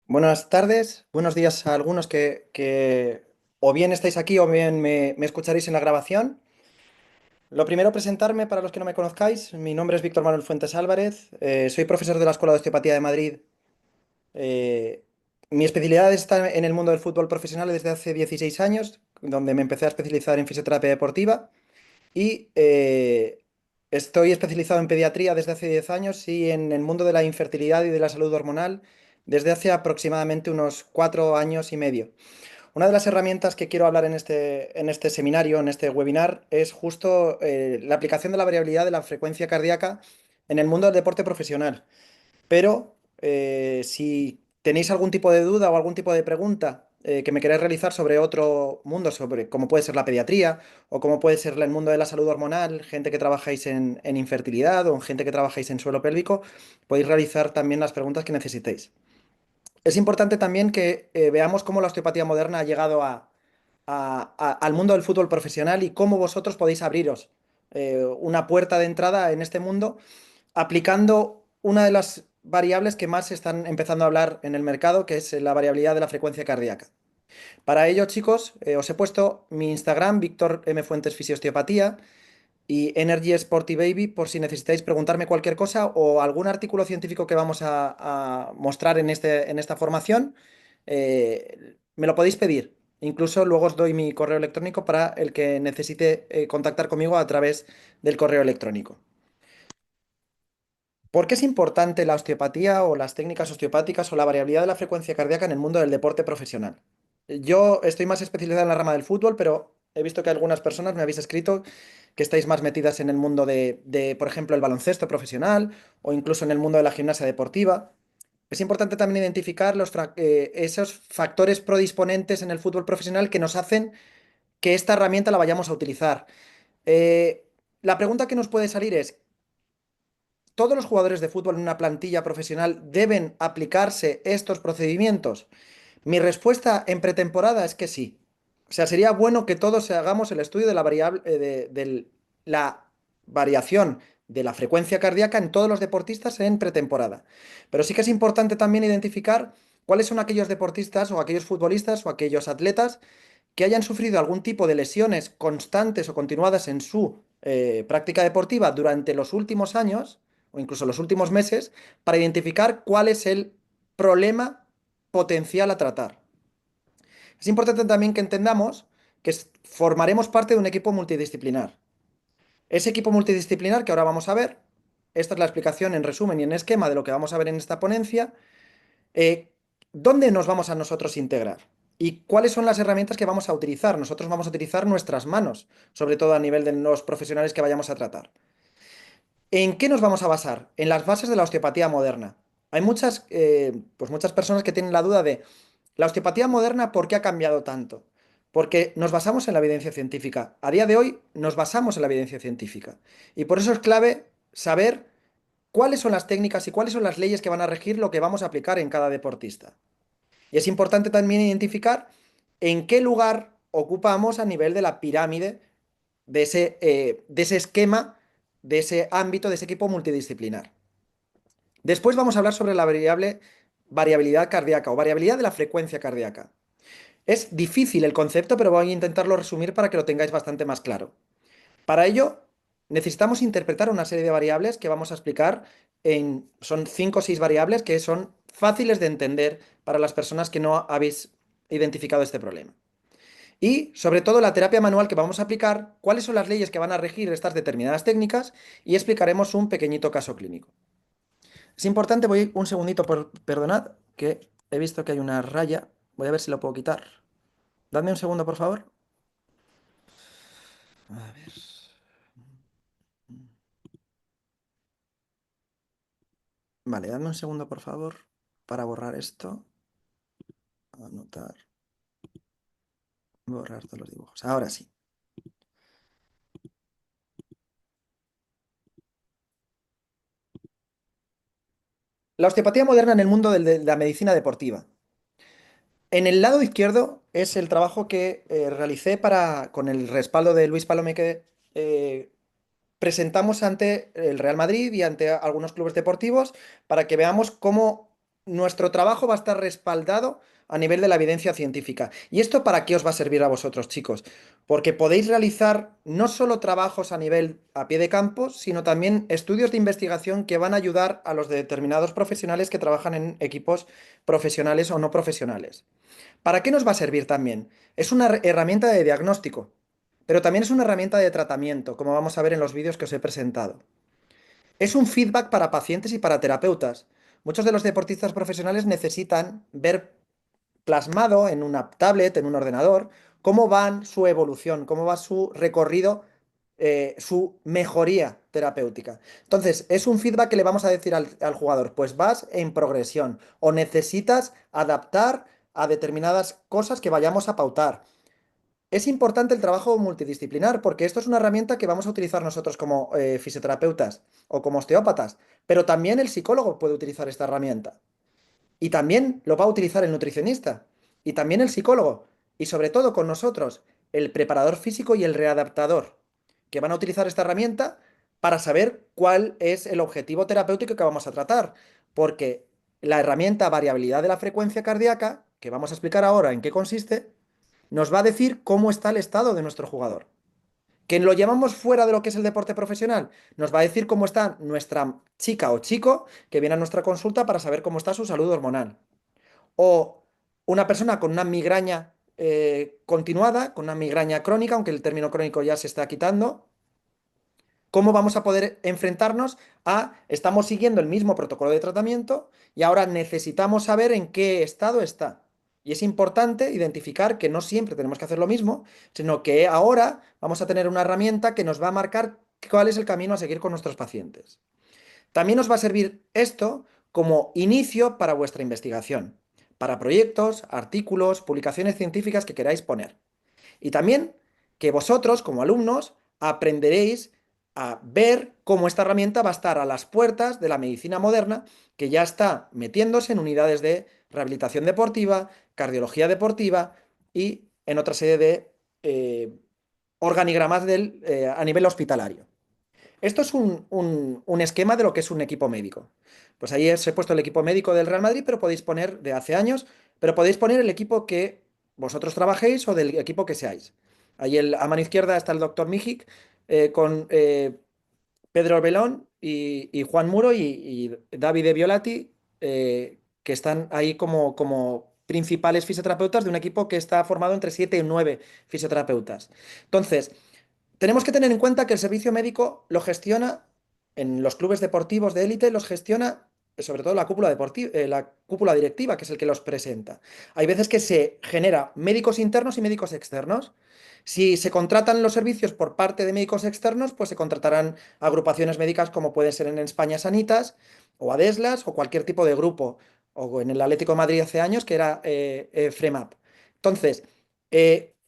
Buenas tardes, buenos días a algunos que o bien estáis aquí o bien me escucharéis en la grabación. Lo primero, presentarme para los que no me conozcáis. Mi nombre es Víctor Manuel Fuentes Álvarez, soy profesor de la Escuela de Osteopatía de Madrid. Eh, Mi especialidad está en el mundo del fútbol profesional desde hace 16 años, donde me empecé a especializar en fisioterapia deportiva y estoy especializado en pediatría desde hace 10 años y en el mundo de la infertilidad y de la salud hormonal desde hace aproximadamente unos 4 años y medio. Una de las herramientas que quiero hablar en este seminario, en este webinar, es justo la aplicación de la variabilidad de la frecuencia cardíaca en el mundo del deporte profesional. Pero si tenéis algún tipo de duda o algún tipo de pregunta que me queráis realizar sobre otro mundo, sobre cómo puede ser la pediatría o cómo puede ser el mundo de la salud hormonal, gente que trabajáis en infertilidad o gente que trabajáis en suelo pélvico, podéis realizar también las preguntas que necesitéis. Es importante también que veamos cómo la osteopatía moderna ha llegado al mundo del fútbol profesional y cómo vosotros podéis abriros una puerta de entrada en este mundo aplicando una de las variables que más se están empezando a hablar en el mercado, que es la variabilidad de la frecuencia cardíaca. Para ello, chicos, os he puesto mi Instagram, Víctor M. Fuentes Fisiosteopatía, y Energy Sporty Baby, por si necesitáis preguntarme cualquier cosa o algún artículo científico que vamos a mostrar en esta formación, me lo podéis pedir. Incluso luego os doy mi correo electrónico para el que necesite contactar conmigo a través del correo electrónico. ¿Por qué es importante la osteopatía o las técnicas osteopáticas o la variabilidad de la frecuencia cardíaca en el mundo del deporte profesional? Yo estoy más especializado en la rama del fútbol, pero he visto que algunas personas me habéis escrito que estáis más metidas en el mundo por ejemplo, el baloncesto profesional o incluso en el mundo de la gimnasia deportiva. Es importante también identificar esos factores predisponentes en el fútbol profesional que nos hacen que esta herramienta la vayamos a utilizar. Eh, la pregunta que nos puede salir es, ¿todos los jugadores de fútbol en una plantilla profesional deben aplicarse estos procedimientos? Mi respuesta en pretemporada es que sí. O sea, sería bueno que todos hagamos el estudio de la variable, de la variación de la frecuencia cardíaca en todos los deportistas en pretemporada. Pero sí que es importante también identificar cuáles son aquellos deportistas o aquellos futbolistas o aquellos atletas que hayan sufrido algún tipo de lesiones constantes o continuadas en su práctica deportiva durante los últimos años o incluso los últimos meses para identificar cuál es el problema potencial a tratar. Es importante también que entendamos que formaremos parte de un equipo multidisciplinar. Ese equipo multidisciplinar que ahora vamos a ver, esta es la explicación en resumen y en esquema de lo que vamos a ver en esta ponencia, eh, ¿dónde nos vamos a nosotros integrar? ¿Y cuáles son las herramientas que vamos a utilizar? Nosotros vamos a utilizar nuestras manos, sobre todo a nivel de los profesionales que vayamos a tratar. ¿En qué nos vamos a basar? En las bases de la osteopatía moderna. Hay muchas personas que tienen la duda de la osteopatía moderna, ¿por qué ha cambiado tanto? Porque nos basamos en la evidencia científica. A día de hoy nos basamos en la evidencia científica. Y por eso es clave saber cuáles son las técnicas y cuáles son las leyes que van a regir lo que vamos a aplicar en cada deportista. Y es importante también identificar en qué lugar ocupamos a nivel de la pirámide de ese esquema, de ese ámbito, de ese equipo multidisciplinar. Después vamos a hablar sobre la variabilidad cardíaca o variabilidad de la frecuencia cardíaca. Es difícil el concepto, pero voy a intentarlo resumir para que lo tengáis bastante más claro. Para ello, necesitamos interpretar una serie de variables que vamos a explicar son 5 o 6 variables que son fáciles de entender para las personas que no habéis identificado este problema. Y, sobre todo, la terapia manual que vamos a aplicar, cuáles son las leyes que van a regir estas determinadas técnicas y explicaremos un pequeñito caso clínico. Es importante, voy un segundito, perdonad, que he visto que hay una raya. Voy a ver si lo puedo quitar. Dadme un segundo, por favor. A ver. Vale, dadme un segundo, por favor, para borrar esto. Anotar, borrar todos los dibujos. Ahora sí. La osteopatía moderna en el mundo de la medicina deportiva. En el lado izquierdo es el trabajo que realicé con el respaldo de Luis Palomé que presentamos ante el Real Madrid y ante algunos clubes deportivos para que veamos cómo nuestro trabajo va a estar respaldado a nivel de la evidencia científica. ¿Y esto para qué os va a servir a vosotros, chicos? Porque podéis realizar no solo trabajos a nivel a pie de campo, sino también estudios de investigación que van a ayudar a los determinados profesionales que trabajan en equipos profesionales o no profesionales. ¿Para qué nos va a servir también? Es una herramienta de diagnóstico, pero también es una herramienta de tratamiento, como vamos a ver en los vídeos que os he presentado. Es un feedback para pacientes y para terapeutas. Muchos de los deportistas profesionales necesitan ver plasmado en una tablet, en un ordenador, cómo va su evolución, cómo va su recorrido, su mejoría terapéutica. Entonces, es un feedback que le vamos a decir al jugador, pues vas en progresión o necesitas adaptar a determinadas cosas que vayamos a pautar. Es importante el trabajo multidisciplinar porque esto es una herramienta que vamos a utilizar nosotros como fisioterapeutas o como osteópatas, pero también el psicólogo puede utilizar esta herramienta. Y también lo va a utilizar el nutricionista. Y también el psicólogo. Y sobre todo con nosotros, el preparador físico y el readaptador, que van a utilizar esta herramienta para saber cuál es el objetivo terapéutico que vamos a tratar. Porque la herramienta variabilidad de la frecuencia cardíaca, que vamos a explicar ahora en qué consiste, nos va a decir cómo está el estado de nuestro jugador. Que lo llevamos fuera de lo que es el deporte profesional, nos va a decir cómo está nuestra chica o chico que viene a nuestra consulta para saber cómo está su salud hormonal. O una persona con una migraña continuada, con una migraña crónica, aunque el término crónico ya se está quitando, ¿cómo vamos a poder enfrentarnos a, estamos siguiendo el mismo protocolo de tratamiento y ahora necesitamos saber en qué estado está? Y es importante identificar que no siempre tenemos que hacer lo mismo, sino que ahora vamos a tener una herramienta que nos va a marcar cuál es el camino a seguir con nuestros pacientes. También os va a servir esto como inicio para vuestra investigación, para proyectos, artículos, publicaciones científicas que queráis poner. Y también que vosotros, como alumnos, aprenderéis a ver cómo esta herramienta va a estar a las puertas de la medicina moderna, que ya está metiéndose en unidades de rehabilitación deportiva, cardiología deportiva y en otra serie de organigramas a nivel hospitalario. Esto es un esquema de lo que es un equipo médico. Pues ahí os he puesto el equipo médico del Real Madrid, pero podéis poner de hace años, pero podéis poner el equipo que vosotros trabajéis o del equipo que seáis. Ahí a mano izquierda está el doctor Mijic con Pedro Belón y Juan Muro y Davide Violati, que están ahí como principales fisioterapeutas de un equipo que está formado entre 7 y 9 fisioterapeutas. Entonces, tenemos que tener en cuenta que el servicio médico lo gestiona en los clubes deportivos de élite, los gestiona sobre todo la cúpula deportiva, la cúpula directiva, que es el que los presenta. Hay veces que se genera médicos internos y médicos externos. Si se contratan los servicios por parte de médicos externos, pues se contratarán agrupaciones médicas como puede ser en España Sanitas o Adeslas o cualquier tipo de grupo, o en el Atlético de Madrid hace años que era FREMAP. Entonces,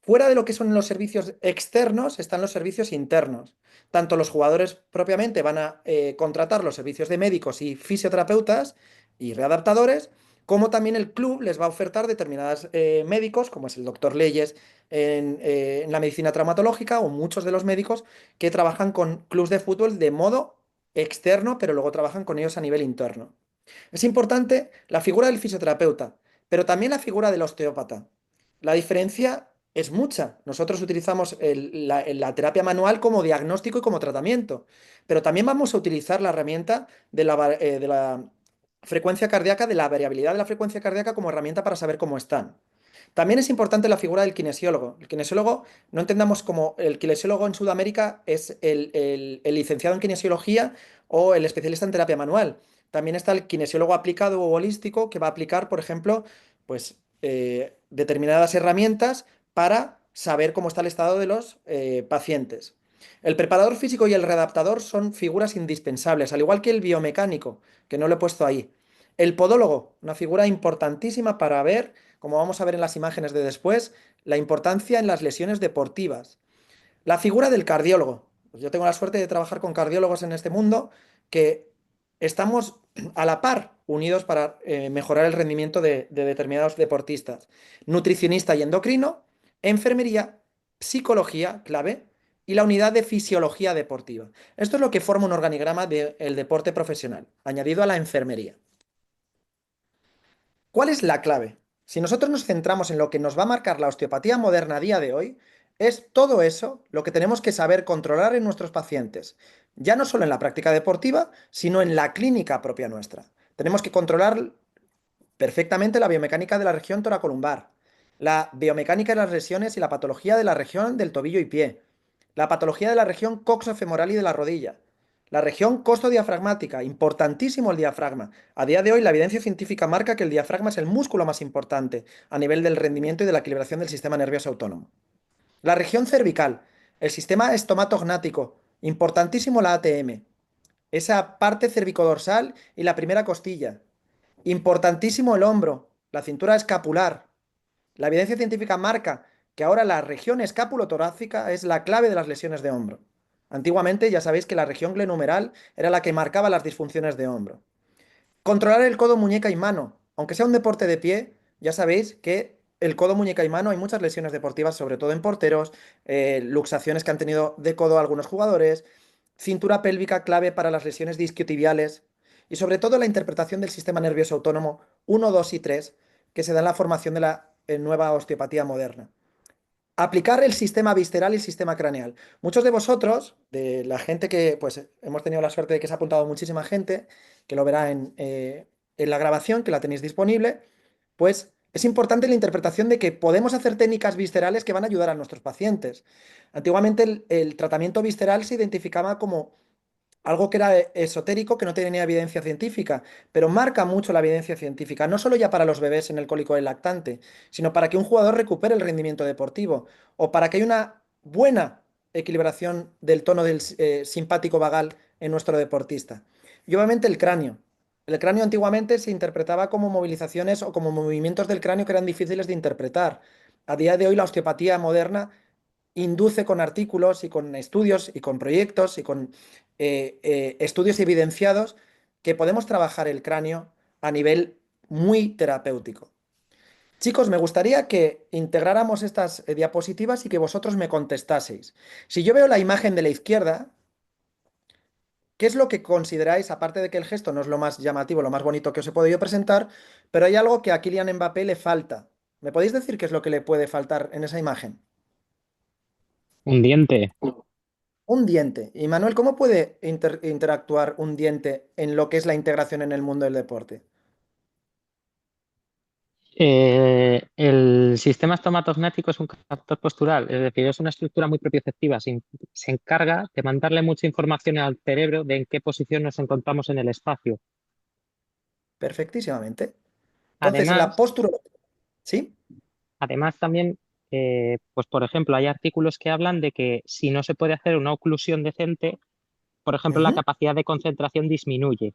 fuera de lo que son los servicios externos, están los servicios internos. Tanto los jugadores propiamente van a contratar los servicios de médicos y fisioterapeutas y readaptadores, como también el club les va a ofertar determinados médicos, como es el doctor Leyes en la medicina traumatológica, o muchos de los médicos que trabajan con clubes de fútbol de modo externo, pero luego trabajan con ellos a nivel interno. Es importante la figura del fisioterapeuta, pero también la figura del osteópata. La diferencia es mucha. Nosotros utilizamos la terapia manual como diagnóstico y como tratamiento, pero también vamos a utilizar la herramienta de la frecuencia cardíaca, de la variabilidad de la frecuencia cardíaca como herramienta para saber cómo están. También es importante la figura del kinesiólogo. El kinesiólogo, no entendamos como el kinesiólogo en Sudamérica es el licenciado en kinesiología o el especialista en terapia manual. También está el kinesiólogo aplicado o holístico que va a aplicar, por ejemplo, pues determinadas herramientas para saber cómo está el estado de los pacientes. El preparador físico y el readaptador son figuras indispensables, al igual que el biomecánico, que no lo he puesto ahí. El podólogo, una figura importantísima para ver, como vamos a ver en las imágenes de después, la importancia en las lesiones deportivas. La figura del cardiólogo. Pues yo tengo la suerte de trabajar con cardiólogos en este mundo que estamos a la par unidos para mejorar el rendimiento de determinados deportistas. Nutricionista y endocrino, enfermería, psicología, clave, y la unidad de fisiología deportiva. Esto es lo que forma un organigrama del deporte profesional, añadido a la enfermería. ¿Cuál es la clave? Si nosotros nos centramos en lo que nos va a marcar la osteopatía moderna a día de hoy, es todo eso lo que tenemos que saber controlar en nuestros pacientes, ya no solo en la práctica deportiva, sino en la clínica propia nuestra. Tenemos que controlar perfectamente la biomecánica de la región toracolumbar, la biomecánica de las lesiones y la patología de la región del tobillo y pie, la patología de la región coxofemoral y de la rodilla, la región costodiafragmática, importantísimo el diafragma. A día de hoy la evidencia científica marca que el diafragma es el músculo más importante a nivel del rendimiento y de la equilibración del sistema nervioso autónomo. La región cervical, el sistema estomatognático, importantísimo la ATM, esa parte cervicodorsal y la primera costilla. Importantísimo el hombro, la cintura escapular. La evidencia científica marca que ahora la región escapulotorácica es la clave de las lesiones de hombro. Antiguamente ya sabéis que la región glenumeral era la que marcaba las disfunciones de hombro. Controlar el codo, muñeca y mano. Aunque sea un deporte de pie, ya sabéis que el codo, muñeca y mano hay muchas lesiones deportivas, sobre todo en porteros, luxaciones que han tenido de codo algunos jugadores, cintura pélvica clave para las lesiones disquiotibiales y sobre todo la interpretación del sistema nervioso autónomo 1, 2 y 3 que se da en la formación de la nueva osteopatía moderna. Aplicar el sistema visceral y el sistema craneal. Muchos de vosotros, de la gente que, pues hemos tenido la suerte de que se ha apuntado muchísima gente, que lo verá en la grabación, que la tenéis disponible, pues es importante la interpretación de que podemos hacer técnicas viscerales que van a ayudar a nuestros pacientes. Antiguamente el tratamiento visceral se identificaba como algo que era esotérico, que no tenía evidencia científica, pero marca mucho la evidencia científica, no solo ya para los bebés en el cólico del lactante, sino para que un jugador recupere el rendimiento deportivo o para que haya una buena equilibración del tono del simpático vagal en nuestro deportista. Y obviamente el cráneo. El cráneo antiguamente se interpretaba como movilizaciones o como movimientos del cráneo que eran difíciles de interpretar. A día de hoy la osteopatía moderna induce con artículos y con estudios y con proyectos y con estudios evidenciados que podemos trabajar el cráneo a nivel muy terapéutico. Chicos, me gustaría que integráramos estas diapositivas y que vosotros me contestaseis. Si yo veo la imagen de la izquierda, ¿qué es lo que consideráis, aparte de que el gesto no es lo más llamativo, lo más bonito que os he podido presentar, pero hay algo que a Kylian Mbappé le falta? ¿Me podéis decir qué es lo que le puede faltar en esa imagen? Un diente. Un diente. Y Manuel, ¿cómo puede interactuar un diente en lo que es la integración en el mundo del deporte? El sistema estomatognático es un captor postural, es decir, es una estructura muy propioceptiva. Se encarga de mandarle mucha información al cerebro de en qué posición nos encontramos en el espacio. Perfectísimamente. Entonces, en la Además, postura, ¿sí? además también, pues por ejemplo, hay artículos que hablan de que si no se puede hacer una oclusión decente, por ejemplo, la Ujú. capacidad de concentración disminuye.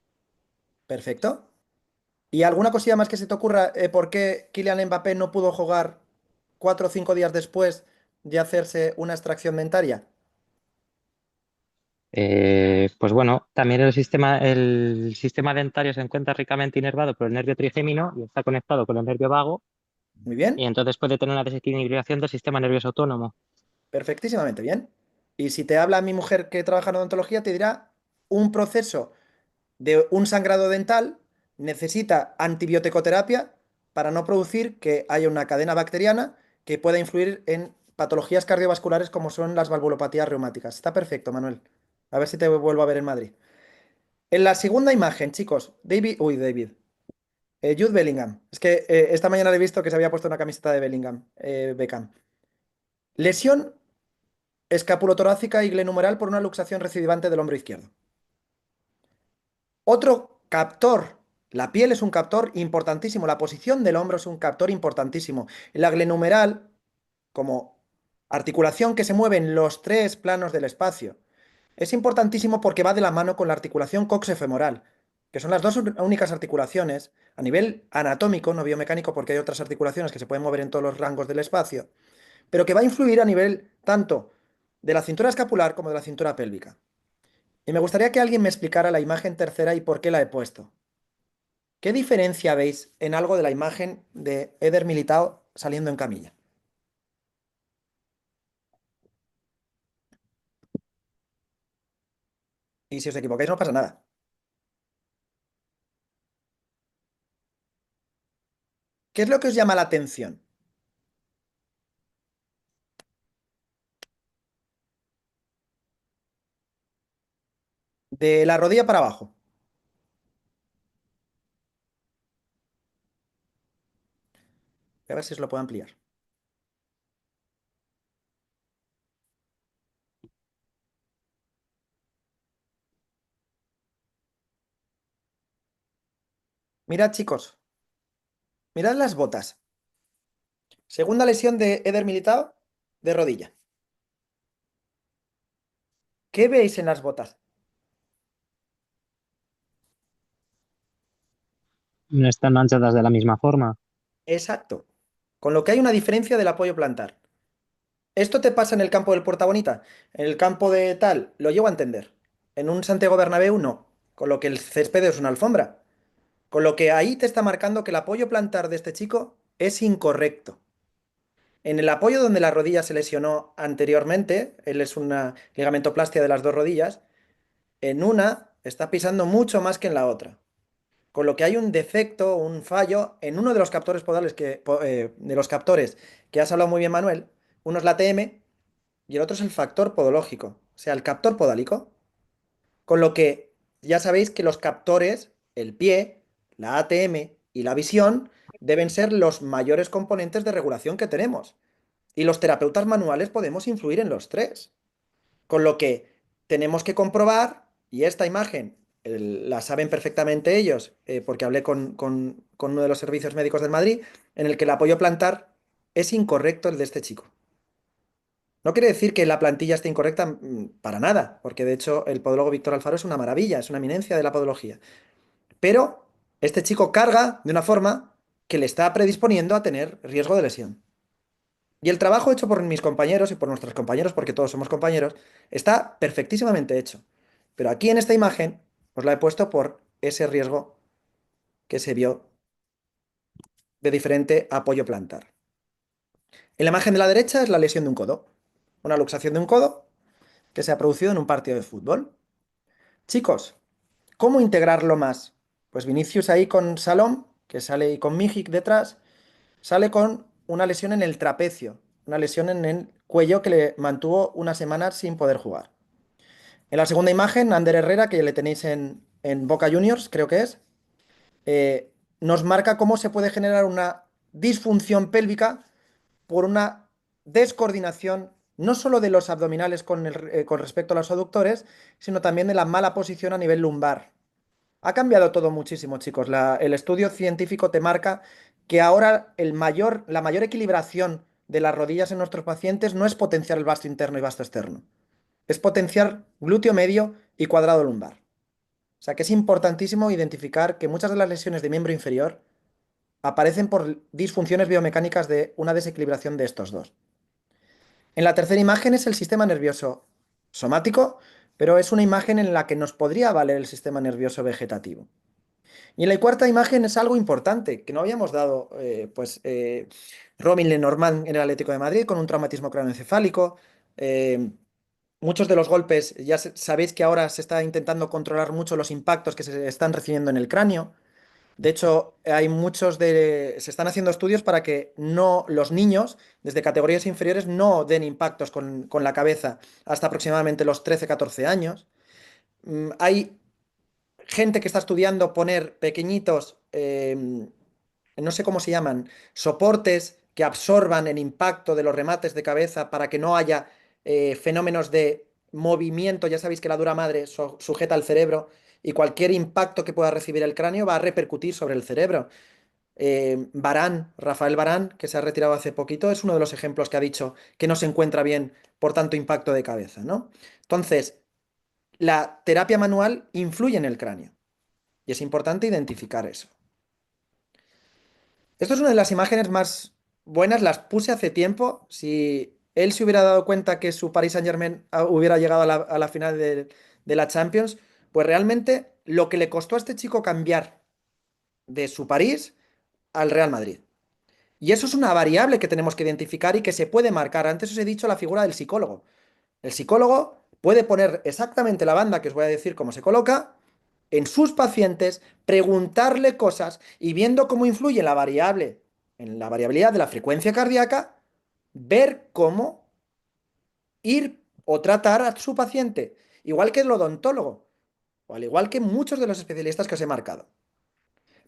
Perfecto. ¿Y alguna cosilla más que se te ocurra por qué Kylian Mbappé no pudo jugar 4 o 5 días después de hacerse una extracción dentaria? Pues bueno, también el sistema dentario se encuentra ricamente inervado por el nervio trigémino y está conectado con el nervio vago Muy y bien, entonces puede tener una desequilibración del sistema nervioso autónomo. perfectísimamente bien. Y si te habla mi mujer que trabaja en odontología, te dirá un proceso de un sangrado dental necesita antibiótico-terapia para no producir que haya una cadena bacteriana que pueda influir en patologías cardiovasculares como son las valvulopatías reumáticas. Está perfecto, Manuel. A ver si te vuelvo a ver en Madrid. En la segunda imagen, chicos, Jude Bellingham. Es que esta mañana le he visto que se había puesto una camiseta de Bellingham, Beckham. Lesión escapulotorácica y glenumeral por una luxación recidivante del hombro izquierdo. Otro captor. La piel es un captor importantísimo. La posición del hombro es un captor importantísimo. La glenumeral, como articulación que se mueve en los tres planos del espacio, es importantísimo porque va de la mano con la articulación coxofemoral, que son las dos únicas articulaciones a nivel anatómico, no biomecánico, porque hay otras articulaciones que se pueden mover en todos los rangos del espacio, pero que va a influir a nivel tanto de la cintura escapular como de la cintura pélvica. Y me gustaría que alguien me explicara la imagen tercera y por qué la he puesto. ¿Qué diferencia veis en algo de la imagen de Eder Militao saliendo en camilla? Y si os equivocáis, no pasa nada. ¿Qué es lo que os llama la atención? De la rodilla para abajo. A ver si os lo puedo ampliar. Mirad, chicos, mirad las botas. Segunda lesión de Eder Militao de rodilla. ¿Qué veis en las botas? No están manchadas de la misma forma. Exacto. Con lo que hay una diferencia del apoyo plantar. Esto te pasa en el campo del Puerta Bonita. En el campo de tal, lo llego a entender. En un Santiago Bernabéu, no. Con lo que el césped es una alfombra. Con lo que ahí te está marcando que el apoyo plantar de este chico es incorrecto. En el apoyo donde la rodilla se lesionó anteriormente, él es una ligamentoplastia de las dos rodillas, en una está pisando mucho más que en la otra. Con lo que hay un defecto, un fallo en uno de los captores podales de los captores que has hablado muy bien, Manuel. Uno es la ATM y el otro es el factor podológico, o sea, el captor podálico. Con lo que ya sabéis que los captores, el pie, la ATM y la visión deben ser los mayores componentes de regulación que tenemos. Y los terapeutas manuales podemos influir en los tres. Con lo que tenemos que comprobar, y esta imagen la saben perfectamente ellos, porque hablé con uno de los servicios médicos del Madrid, en el que el apoyo plantar es incorrecto el de este chico. No quiere decir que la plantilla esté incorrecta para nada, porque de hecho el podólogo Víctor Alfaro es una maravilla, es una eminencia de la podología. Pero este chico carga de una forma que le está predisponiendo a tener riesgo de lesión. Y el trabajo hecho por mis compañeros y por nuestros compañeros, porque todos somos compañeros, está perfectísimamente hecho. Pero aquí en esta imagen os la he puesto por ese riesgo que se vio de diferente apoyo plantar. En la imagen de la derecha es la lesión de un codo, una luxación de un codo que se ha producido en un partido de fútbol. Chicos, ¿cómo integrarlo más? Pues Vinicius ahí con Salom, que sale ahí con Mijic detrás, sale con una lesión en el trapecio, una lesión en el cuello que le mantuvo una semana sin poder jugar. En la segunda imagen, Ander Herrera, que le tenéis en Boca Juniors, creo que es, nos marca cómo se puede generar una disfunción pélvica por una descoordinación no solo de los abdominales con respecto a los aductores, sino también de la mala posición a nivel lumbar. Ha cambiado todo muchísimo, chicos. El estudio científico te marca que ahora la mayor equilibración de las rodillas en nuestros pacientes no es potenciar el vasto interno y vasto externo, es potenciar glúteo medio y cuadrado lumbar. O sea que es importantísimo identificar que muchas de las lesiones de miembro inferior aparecen por disfunciones biomecánicas de una desequilibración de estos dos. En la tercera imagen es el sistema nervioso somático, pero es una imagen en la que nos podría valer el sistema nervioso vegetativo. Y en la cuarta imagen es algo importante que no habíamos dado, Robin Lenormand en el Atlético de Madrid con un traumatismo craneoencefálico. eh, Muchos de los golpes, ya sabéis que ahora se está intentando controlar mucho los impactos que se están recibiendo en el cráneo. De hecho, se están haciendo estudios para que no los niños, desde categorías inferiores, no den impactos con la cabeza hasta aproximadamente los 13-14 años. Hay gente que está estudiando poner pequeñitos, no sé cómo se llaman, soportes que absorban el impacto de los remates de cabeza para que no haya fenómenos de movimiento. Ya sabéis que la dura madre sujeta al cerebro y cualquier impacto que pueda recibir el cráneo va a repercutir sobre el cerebro. Rafael Barán, que se ha retirado hace poquito, es uno de los ejemplos que ha dicho que no se encuentra bien por tanto impacto de cabeza, ¿no? Entonces, la terapia manual influye en el cráneo y es importante identificar eso. Esto es una de las imágenes más buenas, las puse hace tiempo. Si él se hubiera dado cuenta que su Paris Saint-Germain hubiera llegado a la final de la Champions, pues realmente lo que le costó a este chico cambiar de su París al Real Madrid. Y eso es una variable que tenemos que identificar y que se puede marcar. Antes os he dicho la figura del psicólogo. El psicólogo puede poner exactamente la banda que os voy a decir cómo se coloca en sus pacientes, preguntarle cosas y viendo cómo influye la variable. en la variabilidad de la frecuencia cardíaca, ver cómo ir o tratar a su paciente, igual que el odontólogo, o al igual que muchos de los especialistas que os he marcado.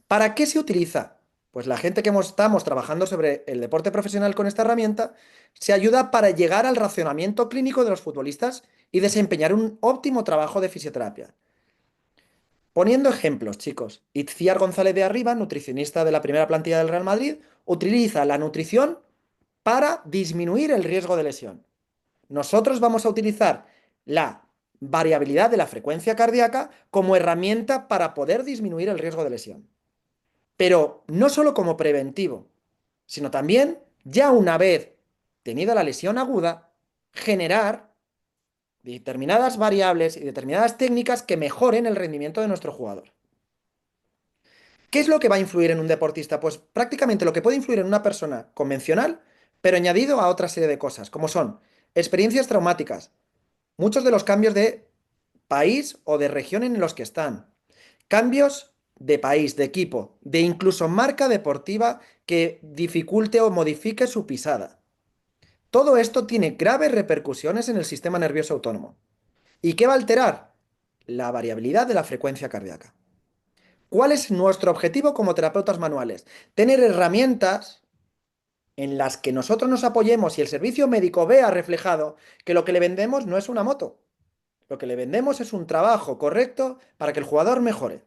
¿Para qué se utiliza? Pues la gente que estamos trabajando sobre el deporte profesional con esta herramienta se ayuda para llegar al racionamiento clínico de los futbolistas y desempeñar un óptimo trabajo de fisioterapia. Poniendo ejemplos, chicos, Itziar González de Arriba, nutricionista de la primera plantilla del Real Madrid, utiliza la nutrición para disminuir el riesgo de lesión. Nosotros vamos a utilizar la variabilidad de la frecuencia cardíaca como herramienta para poder disminuir el riesgo de lesión. Pero no solo como preventivo, sino también, ya una vez tenida la lesión aguda, generar determinadas variables y determinadas técnicas que mejoren el rendimiento de nuestro jugador. ¿Qué es lo que va a influir en un deportista? Pues prácticamente lo que puede influir en una persona convencional, pero añadido a otra serie de cosas, como son experiencias traumáticas, muchos de los cambios de país o de región en los que están, cambios de país, de equipo, de incluso marca deportiva que dificulte o modifique su pisada. Todo esto tiene graves repercusiones en el sistema nervioso autónomo. ¿Y qué va a alterar? La variabilidad de la frecuencia cardíaca. ¿Cuál es nuestro objetivo como terapeutas manuales? Tener herramientas en las que nosotros nos apoyemos y el servicio médico vea reflejado que lo que le vendemos no es una moto. Lo que le vendemos es un trabajo correcto para que el jugador mejore.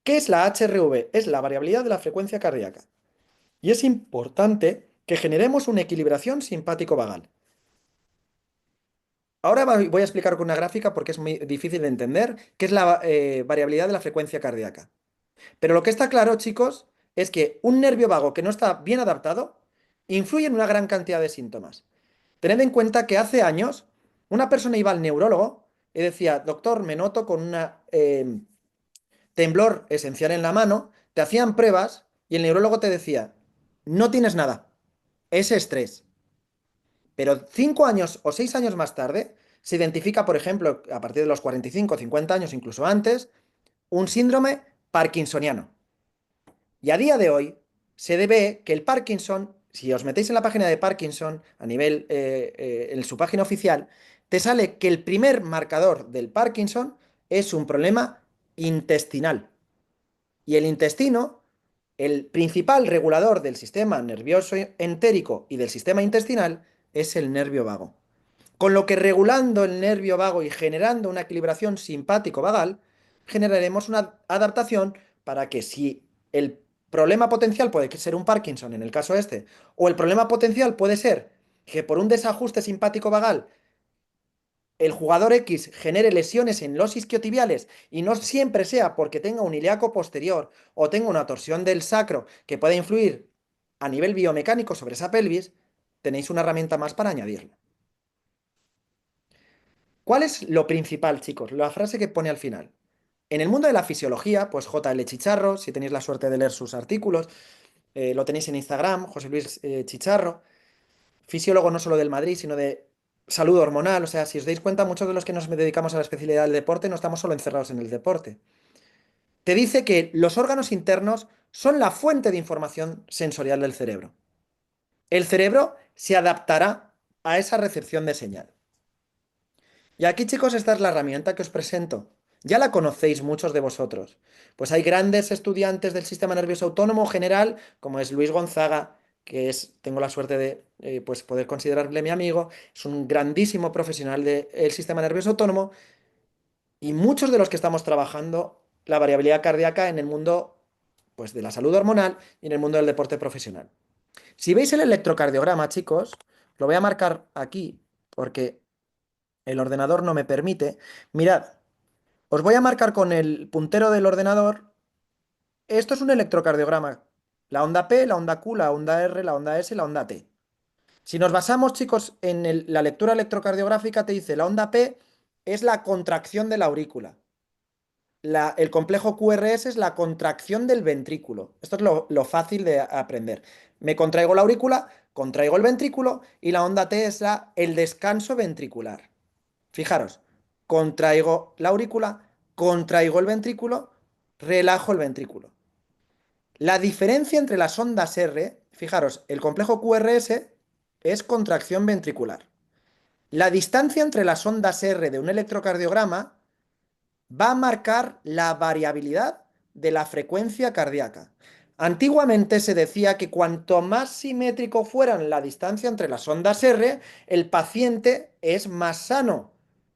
¿Qué es la HRV? Es la variabilidad de la frecuencia cardíaca. Y es importante que generemos una equilibración simpático-vagal. Ahora voy a explicar con una gráfica porque es muy difícil de entender qué es la variabilidad de la frecuencia cardíaca. Pero lo que está claro, chicos, es que un nervio vago que no está bien adaptado influye en una gran cantidad de síntomas. Tened en cuenta que hace años una persona iba al neurólogo y decía, doctor, me noto con una temblor esencial en la mano, te hacían pruebas y el neurólogo te decía, no tienes nada, es estrés. Pero 5 años o 6 años más tarde se identifica, por ejemplo, a partir de los 45, 50 años, incluso antes, un síndrome parkinsoniano. Y a día de hoy se ve que el Parkinson, si os metéis en la página de Parkinson, a nivel, en su página oficial, te sale que el primer marcador del Parkinson es un problema intestinal. Y el intestino, el principal regulador del sistema nervioso entérico y del sistema intestinal, es el nervio vago. Con lo que regulando el nervio vago y generando una equilibración simpático-vagal, generaremos una adaptación para que si el problema potencial puede ser un Parkinson en el caso este, o el problema potencial puede ser que por un desajuste simpático-vagal el jugador X genere lesiones en los isquiotibiales y no siempre sea porque tenga un ilíaco posterior o tenga una torsión del sacro que pueda influir a nivel biomecánico sobre esa pelvis, tenéis una herramienta más para añadirlo. ¿Cuál es lo principal, chicos? La frase que pone al final. En el mundo de la fisiología, pues JL Chicharro, si tenéis la suerte de leer sus artículos, lo tenéis en Instagram, José Luis Chicharro, fisiólogo no solo del Madrid, sino de salud hormonal. O sea, si os dais cuenta, muchos de los que nos dedicamos a la especialidad del deporte no estamos solo encerrados en el deporte. Te dice que los órganos internos son la fuente de información sensorial del cerebro. El cerebro se adaptará a esa recepción de señal. Y aquí, chicos, esta es la herramienta que os presento. Ya la conocéis muchos de vosotros. Pues hay grandes estudiantes del sistema nervioso autónomo general, como es Luis Gonzaga, que tengo la suerte de pues poder considerarle mi amigo, es un grandísimo profesional del sistema nervioso autónomo, y muchos de los que estamos trabajando la variabilidad cardíaca en el mundo pues, de la salud hormonal y en el mundo del deporte profesional. Si veis el electrocardiograma, chicos, lo voy a marcar aquí porque el ordenador no me permite. Mirad, os voy a marcar con el puntero del ordenador. Esto es un electrocardiograma. La onda P, la onda Q, la onda R, la onda S, la onda T. Si nos basamos, chicos, en la lectura electrocardiográfica, te dice la onda P es la contracción de la aurícula. El complejo QRS es la contracción del ventrículo. Esto es lo fácil de aprender. Me contraigo la aurícula, contraigo el ventrículo y la onda T es el descanso ventricular. Fijaros, contraigo la aurícula, contraigo el ventrículo, relajo el ventrículo. La diferencia entre las ondas R, fijaros, el complejo QRS es contracción ventricular. La distancia entre las ondas R de un electrocardiograma va a marcar la variabilidad de la frecuencia cardíaca. Antiguamente se decía que cuanto más simétrico fueran la distancia entre las ondas R, el paciente es más sano.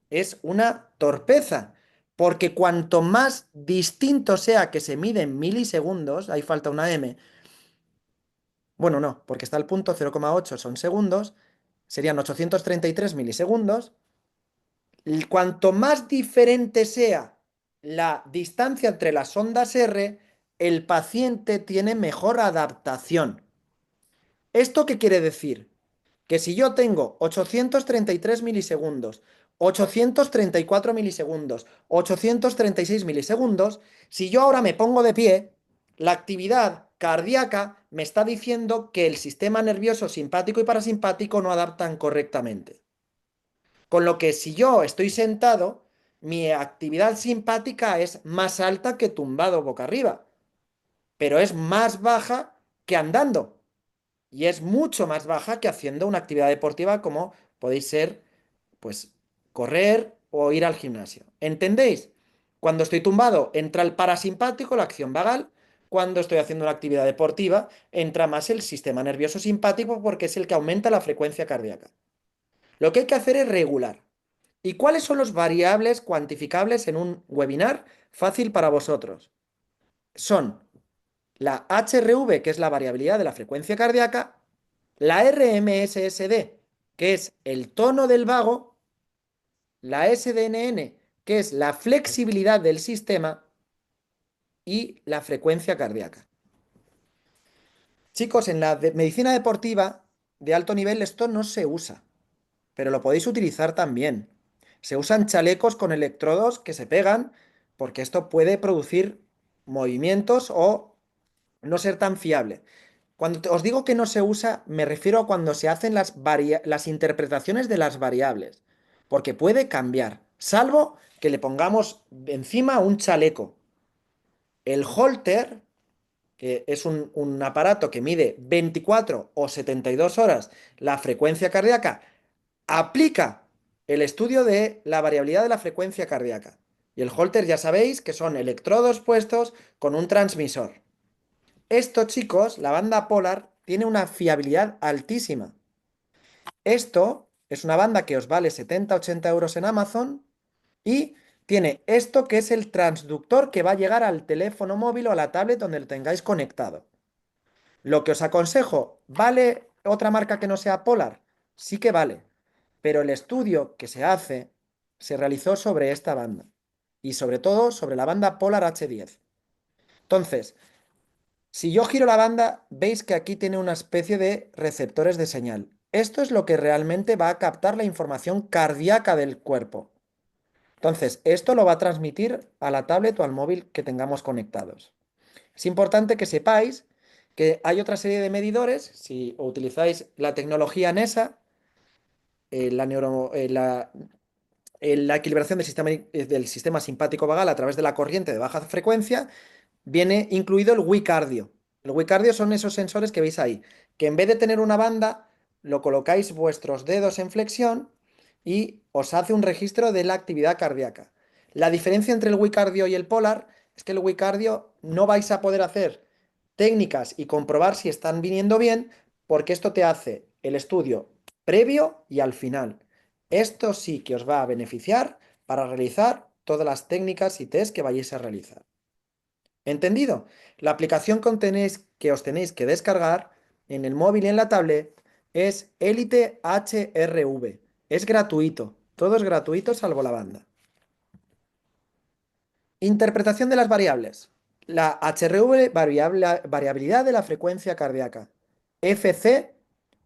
Es una torpeza, porque cuanto más distinto sea que se mide en milisegundos, ahí falta una M, bueno, no, porque está el punto 0,8 son segundos, serían 833 milisegundos. Cuanto más diferente sea la distancia entre las ondas R, el paciente tiene mejor adaptación. ¿Esto qué quiere decir? Que si yo tengo 833 milisegundos, 834 milisegundos, 836 milisegundos, si yo ahora me pongo de pie, la actividad cardíaca me está diciendo que el sistema nervioso simpático y parasimpático no adaptan correctamente. Con lo que si yo estoy sentado, mi actividad simpática es más alta que tumbado boca arriba, pero es más baja que andando y es mucho más baja que haciendo una actividad deportiva como podéis ser, pues, correr o ir al gimnasio. ¿Entendéis? Cuando estoy tumbado entra el parasimpático, la acción vagal. Cuando estoy haciendo una actividad deportiva entra más el sistema nervioso simpático porque es el que aumenta la frecuencia cardíaca. Lo que hay que hacer es regular. ¿Y cuáles son los variables cuantificables en un webinar? Fácil para vosotros. Son la HRV, que es la variabilidad de la frecuencia cardíaca, la RMSSD, que es el tono del vago, la SDNN, que es la flexibilidad del sistema, y la frecuencia cardíaca. Chicos, en la medicina deportiva de alto nivel esto no se usa, pero lo podéis utilizar también. Se usan chalecos con electrodos que se pegan porque esto puede producir movimientos o no ser tan fiable. Cuando os digo que no se usa, me refiero a cuando se hacen las interpretaciones de las variables, porque puede cambiar, salvo que le pongamos encima un chaleco. El Holter, que es un aparato que mide 24 o 72 horas la frecuencia cardíaca, aplica el estudio de la variabilidad de la frecuencia cardíaca. Y el Holter ya sabéis que son electrodos puestos con un transmisor. Esto, chicos, la banda Polar tiene una fiabilidad altísima. Esto es una banda que os vale 70-80 euros en Amazon y tiene esto que es el transductor que va a llegar al teléfono móvil o a la tablet donde lo tengáis conectado. Lo que os aconsejo, ¿vale otra marca que no sea Polar? Sí que vale, pero el estudio que se hace se realizó sobre esta banda y sobre todo sobre la banda Polar H10. Entonces, si yo giro la banda, veis que aquí tiene una especie de receptores de señal. Esto es lo que realmente va a captar la información cardíaca del cuerpo. Entonces, esto lo va a transmitir a la tablet o al móvil que tengamos conectados. Es importante que sepáis que hay otra serie de medidores, si utilizáis la tecnología NESA, la, la equilibración del sistema simpático vagal a través de la corriente de baja frecuencia, viene incluido el Wicardio. El Wicardio son esos sensores que veis ahí, que en vez de tener una banda, lo colocáis vuestros dedos en flexión y os hace un registro de la actividad cardíaca. La diferencia entre el Wicardio y el Polar es que el Wicardio no vais a poder hacer técnicas y comprobar si están viniendo bien, porque esto te hace el estudio previo y al final. Esto sí que os va a beneficiar para realizar todas las técnicas y test que vayáis a realizar. ¿Entendido? La aplicación que os tenéis que descargar en el móvil y en la tablet es Elite HRV. Es gratuito. Todo es gratuito salvo la banda. Interpretación de las variables. La HRV, variabilidad de la frecuencia cardíaca. FC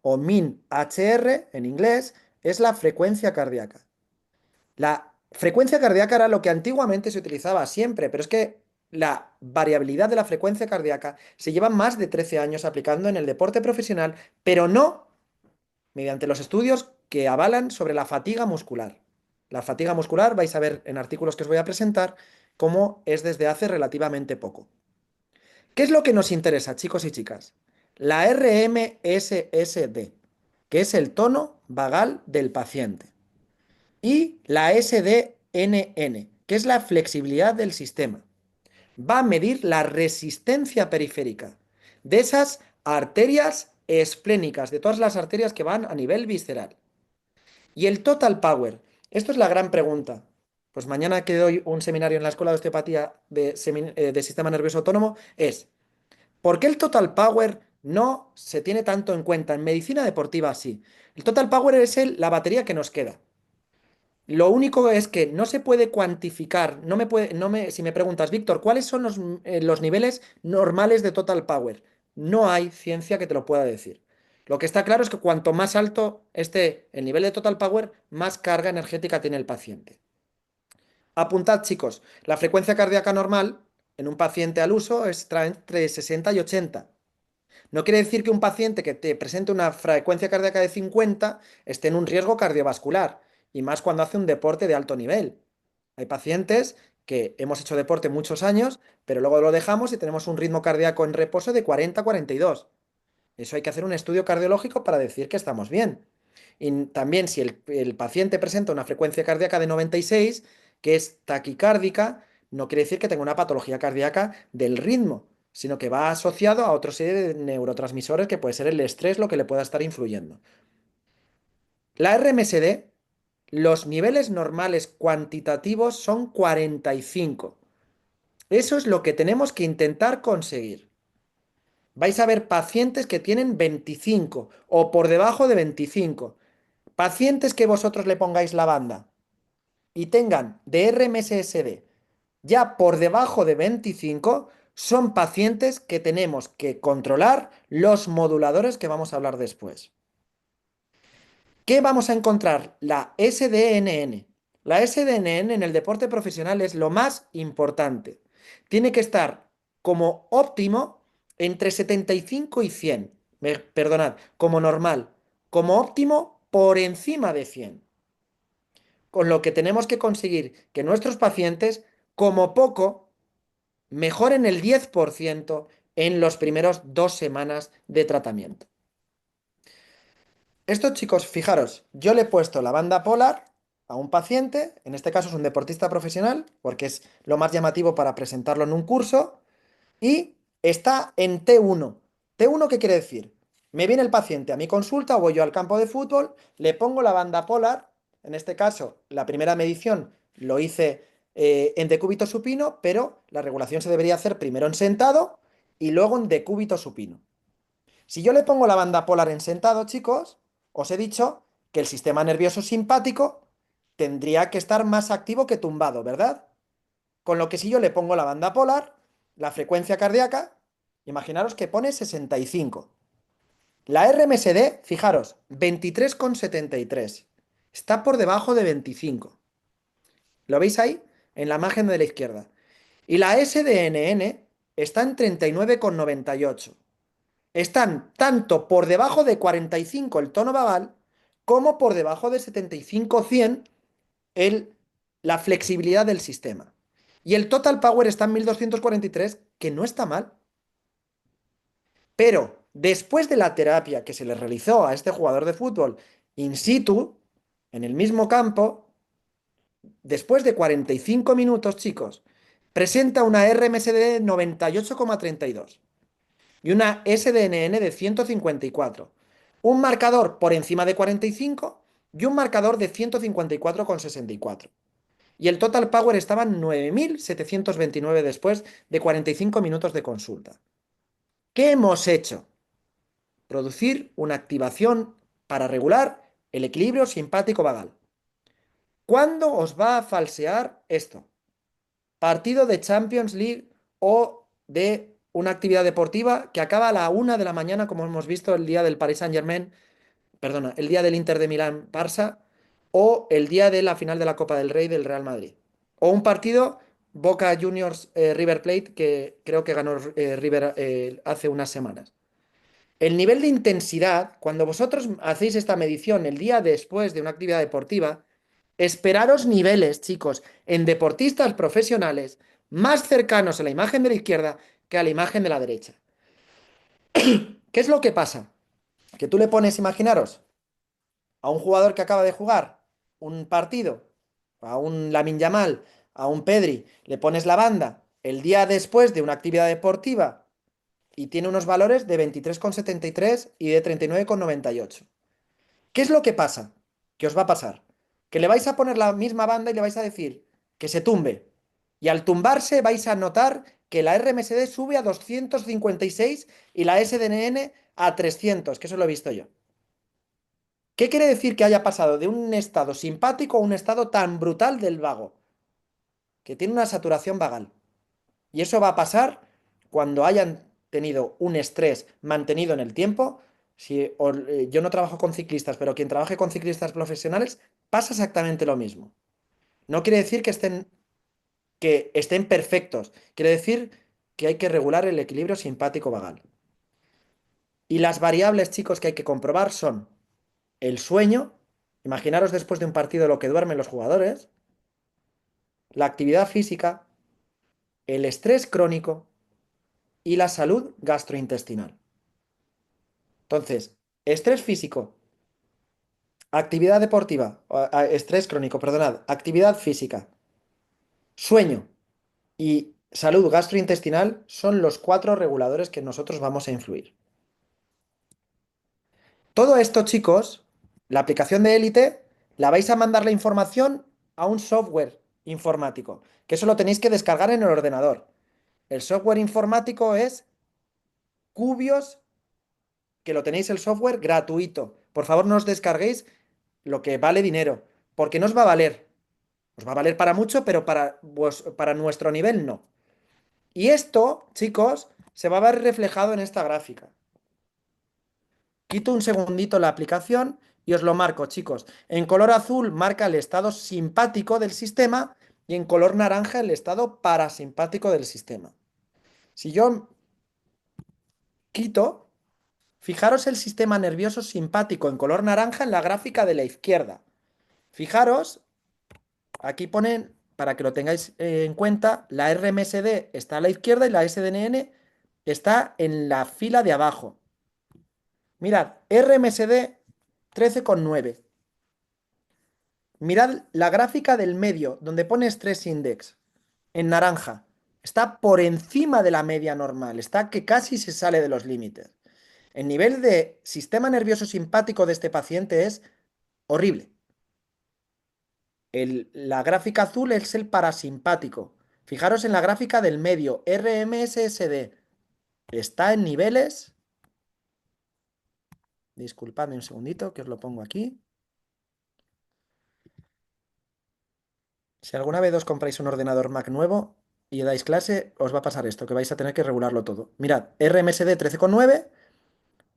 o min HR en inglés es la frecuencia cardíaca. La frecuencia cardíaca era lo que antiguamente se utilizaba siempre, pero es que la variabilidad de la frecuencia cardíaca se lleva más de 13 años aplicando en el deporte profesional, pero no mediante los estudios que avalan sobre la fatiga muscular. La fatiga muscular, vais a ver en artículos que os voy a presentar, cómo es desde hace relativamente poco. ¿Qué es lo que nos interesa, chicos y chicas? La RMSSD, que es el tono vagal del paciente, y la SDNN, que es la flexibilidad del sistema. Va a medir la resistencia periférica de esas arterias esplénicas, de todas las arterias que van a nivel visceral. Y el total power, esto es la gran pregunta. Pues mañana que doy un seminario en la Escuela de Osteopatía de Sistema Nervioso Autónomo es, ¿por qué el total power no se tiene tanto en cuenta? En medicina deportiva sí. El total power es la batería que nos queda. Lo único es que no se puede cuantificar, si me preguntas, Víctor, ¿cuáles son los niveles normales de total power? No hay ciencia que te lo pueda decir. Lo que está claro es que cuanto más alto esté el nivel de total power, más carga energética tiene el paciente. Apuntad, chicos, la frecuencia cardíaca normal en un paciente al uso está entre 60 y 80. No quiere decir que un paciente que te presente una frecuencia cardíaca de 50 esté en un riesgo cardiovascular, y más cuando hace un deporte de alto nivel. Hay pacientes que hemos hecho deporte muchos años, pero luego lo dejamos y tenemos un ritmo cardíaco en reposo de 40 a 42. Eso hay que hacer un estudio cardiológico para decir que estamos bien. Y también si el paciente presenta una frecuencia cardíaca de 96, que es taquicárdica, no quiere decir que tenga una patología cardíaca del ritmo, sino que va asociado a otra serie de neurotransmisores que puede ser el estrés lo que le pueda estar influyendo. La RMSD, los niveles normales cuantitativos son 45. Eso es lo que tenemos que intentar conseguir. Vais a ver pacientes que tienen 25 o por debajo de 25. Pacientes que vosotros le pongáis la banda y tengan de RMSSD ya por debajo de 25, son pacientes que tenemos que controlar los moduladores que vamos a hablar después. ¿Qué vamos a encontrar? La SDNN. La SDNN en el deporte profesional es lo más importante. Tiene que estar como óptimo entre 75 y 100. Perdonad, como normal. Como óptimo por encima de 100. Con lo que tenemos que conseguir que nuestros pacientes, como poco, mejoren el 10% en los primeros 2 semanas de tratamiento. Estos chicos, fijaros, yo le he puesto la banda polar a un paciente, en este caso es un deportista profesional, porque es lo más llamativo para presentarlo en un curso, y está en T1. ¿T1 qué quiere decir? Me viene el paciente a mi consulta, o voy yo al campo de fútbol, le pongo la banda polar, en este caso la primera medición lo hice en decúbito supino, pero la regulación se debería hacer primero en sentado y luego en decúbito supino. Si yo le pongo la banda polar en sentado, chicos, os he dicho que el sistema nervioso simpático tendría que estar más activo que tumbado, ¿verdad? Con lo que si yo le pongo la banda polar, la frecuencia cardíaca, imaginaros que pone 65. La RMSD, fijaros, 23,73. Está por debajo de 25. ¿Lo veis ahí? En la margen de la izquierda. Y la SDNN está en 39,98. Están tanto por debajo de 45 el tono vagal, como por debajo de 75-100 la flexibilidad del sistema. Y el total power está en 1243, que no está mal. Pero después de la terapia que se le realizó a este jugador de fútbol in situ, en el mismo campo, después de 45 minutos, chicos, presenta una RMSD de 98,32 y una SDNN de 154, un marcador por encima de 45 y un marcador de 154,64. Y el total power estaba en 9.729 después de 45 minutos de consulta. ¿Qué hemos hecho? Producir una activación para regular el equilibrio simpático vagal. ¿Cuándo os va a falsear esto? Partido de Champions League o de una actividad deportiva que acaba a la 1 de la mañana, como hemos visto el día del Paris Saint-Germain, perdona, el día del Inter de Milán-Barça, o el día de la final de la Copa del Rey del Real Madrid. O un partido Boca Juniors River Plate que creo que ganó River hace unas semanas. El nivel de intensidad, cuando vosotros hacéis esta medición el día después de una actividad deportiva, esperaros niveles, chicos, en deportistas profesionales más cercanos a la imagen de la izquierda que a la imagen de la derecha. ¿Qué es lo que pasa? Que tú le pones, imaginaros, a un jugador que acaba de jugar un partido, a un Lamine Yamal, a un Pedri, le pones la banda el día después de una actividad deportiva y tiene unos valores de 23,73 y de 39,98. ¿Qué es lo que pasa? ¿Qué os va a pasar? Que le vais a poner la misma banda y le vais a decir que se tumbe. Y al tumbarse vais a notar que la RMSD sube a 256 y la SDNN a 300, que eso lo he visto yo. ¿Qué quiere decir que haya pasado de un estado simpático a un estado tan brutal del vago? Que tiene una saturación vagal. Y eso va a pasar cuando hayan tenido un estrés mantenido en el tiempo. Si, yo no trabajo con ciclistas, pero quien trabaje con ciclistas profesionales pasa exactamente lo mismo. No quiere decir que estén perfectos. Quiere decir que hay que regular el equilibrio simpático vagal. Y las variables, chicos, que hay que comprobar son el sueño. Imaginaros después de un partido lo que duermen los jugadores, la actividad física, el estrés crónico y la salud gastrointestinal. Entonces, estrés físico, actividad deportiva, estrés crónico, perdonad, actividad física, sueño y salud gastrointestinal son los cuatro reguladores que nosotros vamos a influir. Todo esto, chicos, la aplicación de Élite, la vais a mandar la información a un software informático, que eso lo tenéis que descargar en el ordenador. El software informático es Cubios, que lo tenéis el software gratuito. Por favor, no os descarguéis lo que vale dinero, porque no os va a valer. Os va a valer para mucho, pero para nuestro nivel no. Y esto, chicos, se va a ver reflejado en esta gráfica. Quito un segundito la aplicación y os lo marco, chicos. En color azul marca el estado simpático del sistema y en color naranja el estado parasimpático del sistema. Si yo quito, fijaros el sistema nervioso simpático en color naranja en la gráfica de la izquierda. Fijaros, aquí ponen, para que lo tengáis en cuenta, la RMSD está a la izquierda y la SDNN está en la fila de abajo. Mirad, RMSD 13,9. Mirad la gráfica del medio, donde pone Stress Index, en naranja. Está por encima de la media normal, está que casi se sale de los límites. El nivel de sistema nervioso simpático de este paciente es horrible. La gráfica azul es el parasimpático. Fijaros en la gráfica del medio, RMSSD. Está en niveles... Disculpadme un segundito, que os lo pongo aquí. Si alguna vez os compráis un ordenador Mac nuevo y dais clase, os va a pasar esto, que vais a tener que regularlo todo. Mirad, RMSD 13,9,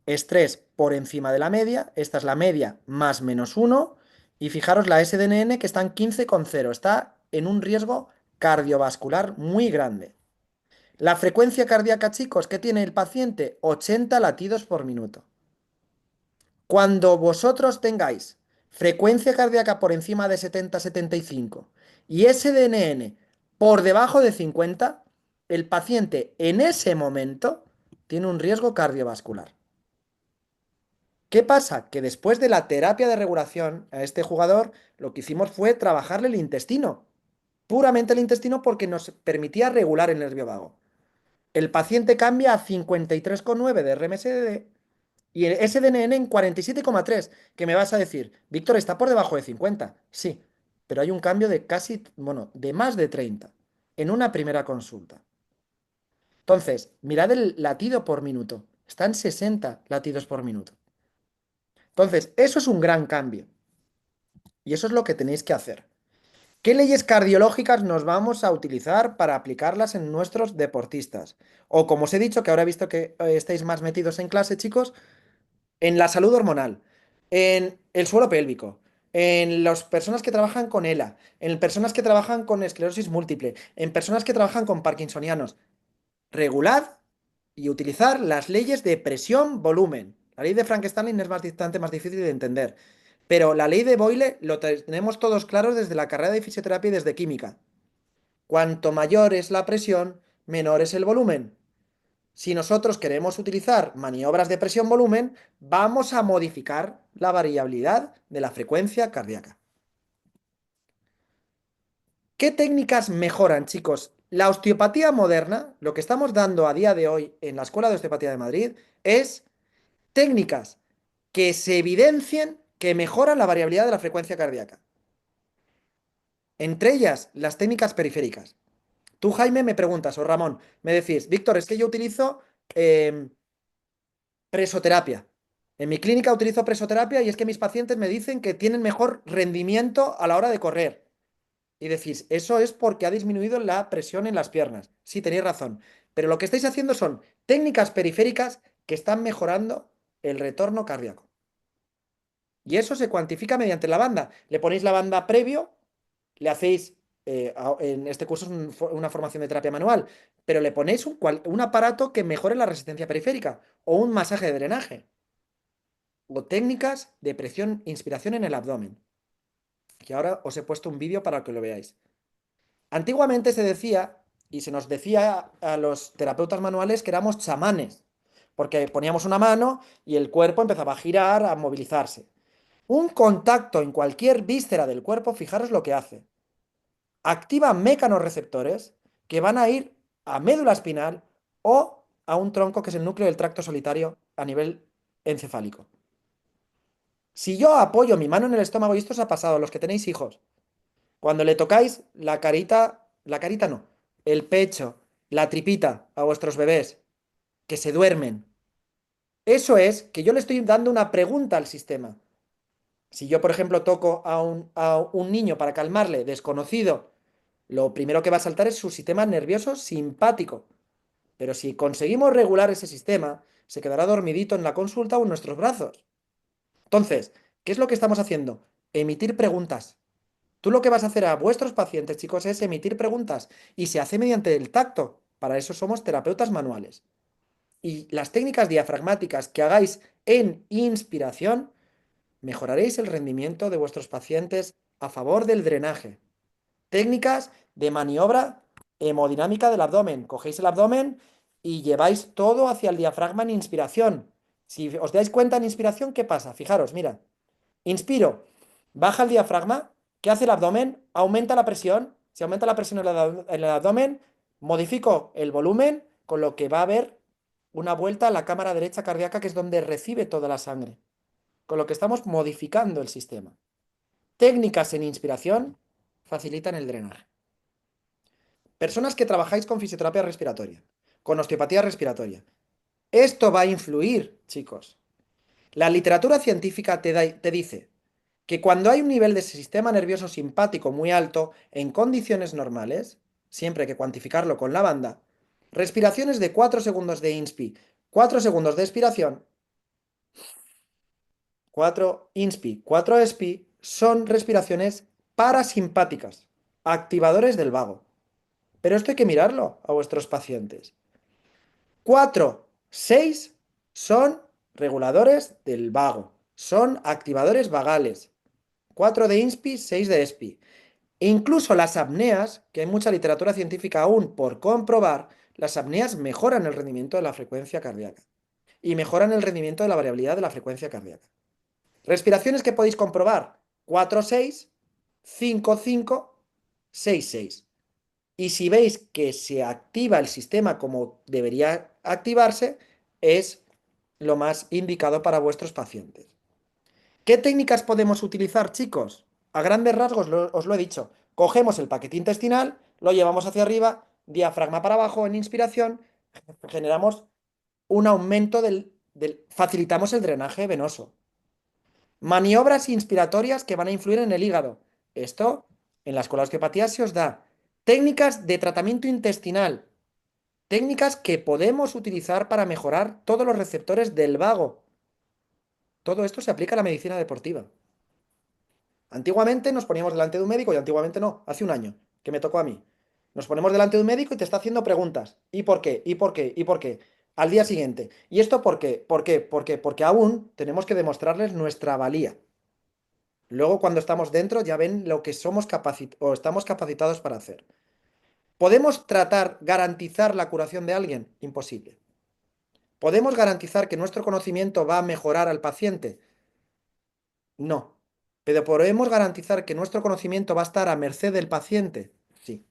estrés por encima de la media, esta es la media más menos 1, y fijaros la SDNN que está en 15,0, está en un riesgo cardiovascular muy grande. La frecuencia cardíaca, chicos, que tiene el paciente, 80 latidos por minuto. Cuando vosotros tengáis frecuencia cardíaca por encima de 70-75 y SDNN por debajo de 50, el paciente en ese momento tiene un riesgo cardiovascular. ¿Qué pasa? Que después de la terapia de regulación a este jugador, lo que hicimos fue trabajarle el intestino, puramente el intestino porque nos permitía regular el nervio vago. El paciente cambia a 53,9 de RMSD y el SDNN en 47,3, que me vas a decir, Víctor, está por debajo de 50. Sí, pero hay un cambio de casi, bueno, de más de 30 en una primera consulta. Entonces, mirad el latido por minuto. Están 60 latidos por minuto. Entonces, eso es un gran cambio. Y eso es lo que tenéis que hacer. ¿Qué leyes cardiológicas nos vamos a utilizar para aplicarlas en nuestros deportistas? O como os he dicho, que ahora he visto que estáis más metidos en clase, chicos, en la salud hormonal, en el suelo pélvico, en las personas que trabajan con ELA, en personas que trabajan con esclerosis múltiple, en personas que trabajan con parkinsonianos. Regulad y utilizar las leyes de presión-volumen. La ley de Frankenstein es bastante más difícil de entender, pero la ley de Boyle lo tenemos todos claros desde la carrera de fisioterapia y desde química. Cuanto mayor es la presión, menor es el volumen. Si nosotros queremos utilizar maniobras de presión-volumen, vamos a modificar la variabilidad de la frecuencia cardíaca. ¿Qué técnicas mejoran, chicos? La osteopatía moderna, lo que estamos dando a día de hoy en la Escuela de Osteopatía de Madrid, es técnicas que se evidencien que mejoran la variabilidad de la frecuencia cardíaca. Entre ellas, las técnicas periféricas. Tú, Jaime, me preguntas, o Ramón, me decís, Víctor, es que yo utilizo presoterapia. En mi clínica utilizo presoterapia y es que mis pacientes me dicen que tienen mejor rendimiento a la hora de correr. Y decís, eso es porque ha disminuido la presión en las piernas. Sí, tenéis razón. Pero lo que estáis haciendo son técnicas periféricas que están mejorando el retorno cardíaco. Y eso se cuantifica mediante la banda. Le ponéis la banda previo, le hacéis, en este curso es una formación de terapia manual, pero le ponéis un aparato que mejore la resistencia periférica o un masaje de drenaje o técnicas de presión, inspiración en el abdomen. Y ahora os he puesto un vídeo para que lo veáis. Antiguamente se decía, y se nos decía a los terapeutas manuales que éramos chamanes, porque poníamos una mano y el cuerpo empezaba a girar, a movilizarse. Un contacto en cualquier víscera del cuerpo, fijaros lo que hace. Activa mecanorreceptores que van a ir a médula espinal o a un tronco que es el núcleo del tracto solitario a nivel encefálico. Si yo apoyo mi mano en el estómago, y esto os ha pasado a los que tenéis hijos, cuando le tocáis la carita no, el pecho, la tripita a vuestros bebés, que se duermen, eso es que yo le estoy dando una pregunta al sistema. Si yo, por ejemplo, toco a un niño para calmarle, desconocido, lo primero que va a saltar es su sistema nervioso simpático. Pero si conseguimos regular ese sistema, se quedará dormidito en la consulta o en nuestros brazos. Entonces, ¿qué es lo que estamos haciendo? Emitir preguntas. Tú lo que vas a hacer a vuestros pacientes, chicos, es emitir preguntas y se hace mediante el tacto. Para eso somos terapeutas manuales. Y las técnicas diafragmáticas que hagáis en inspiración, mejoraréis el rendimiento de vuestros pacientes a favor del drenaje. Técnicas de maniobra hemodinámica del abdomen. Cogéis el abdomen y lleváis todo hacia el diafragma en inspiración. Si os dais cuenta en inspiración, ¿qué pasa? Fijaros, mira. Inspiro, baja el diafragma. ¿Qué hace el abdomen? Aumenta la presión. Si aumenta la presión en el abdomen, modifico el volumen, con lo que va a haber una vuelta a la cámara derecha cardíaca, que es donde recibe toda la sangre. Con lo que estamos modificando el sistema. Técnicas en inspiración facilitan el drenaje. Personas que trabajáis con fisioterapia respiratoria, con osteopatía respiratoria. Esto va a influir, chicos. La literatura científica te dice que cuando hay un nivel de sistema nervioso simpático muy alto, en condiciones normales, siempre hay que cuantificarlo con la banda, respiraciones de 4 segundos de inspi, 4 segundos de expiración, 4 inspi, 4 expi, son respiraciones parasimpáticas, activadores del vago. Pero esto hay que mirarlo a vuestros pacientes. 4, 6 son reguladores del vago, son activadores vagales. 4 de INSPI, 6 de ESPI. E incluso las apneas, que hay mucha literatura científica aún por comprobar, las apneas mejoran el rendimiento de la frecuencia cardíaca y mejoran el rendimiento de la variabilidad de la frecuencia cardíaca. Respiraciones que podéis comprobar: 4-6, 5-5, 6-6. Y si veis que se activa el sistema como debería activarse, es lo más indicado para vuestros pacientes. ¿Qué técnicas podemos utilizar, chicos? A grandes rasgos os lo he dicho. Cogemos el paquete intestinal, lo llevamos hacia arriba, diafragma para abajo en inspiración, generamos un aumento facilitamos el drenaje venoso. Maniobras inspiratorias que van a influir en el hígado. Esto en la escuela de osteopatía se os da. Técnicas de tratamiento intestinal. Técnicas que podemos utilizar para mejorar todos los receptores del vago. Todo esto se aplica a la medicina deportiva. Antiguamente nos poníamos delante de un médico, y antiguamente no, hace un año, que me tocó a mí. Nos ponemos delante de un médico y te está haciendo preguntas. ¿Y por qué? ¿Y por qué? ¿Y por qué? Al día siguiente. ¿Y esto por qué? ¿Por qué? ¿Por qué? Porque aún tenemos que demostrarles nuestra valía. Luego, cuando estamos dentro, ya ven lo que somos o estamos capacitados para hacer. ¿Podemos tratar, garantizar la curación de alguien? Imposible. ¿Podemos garantizar que nuestro conocimiento va a mejorar al paciente? No. ¿Pero podemos garantizar que nuestro conocimiento va a estar a merced del paciente? Sí.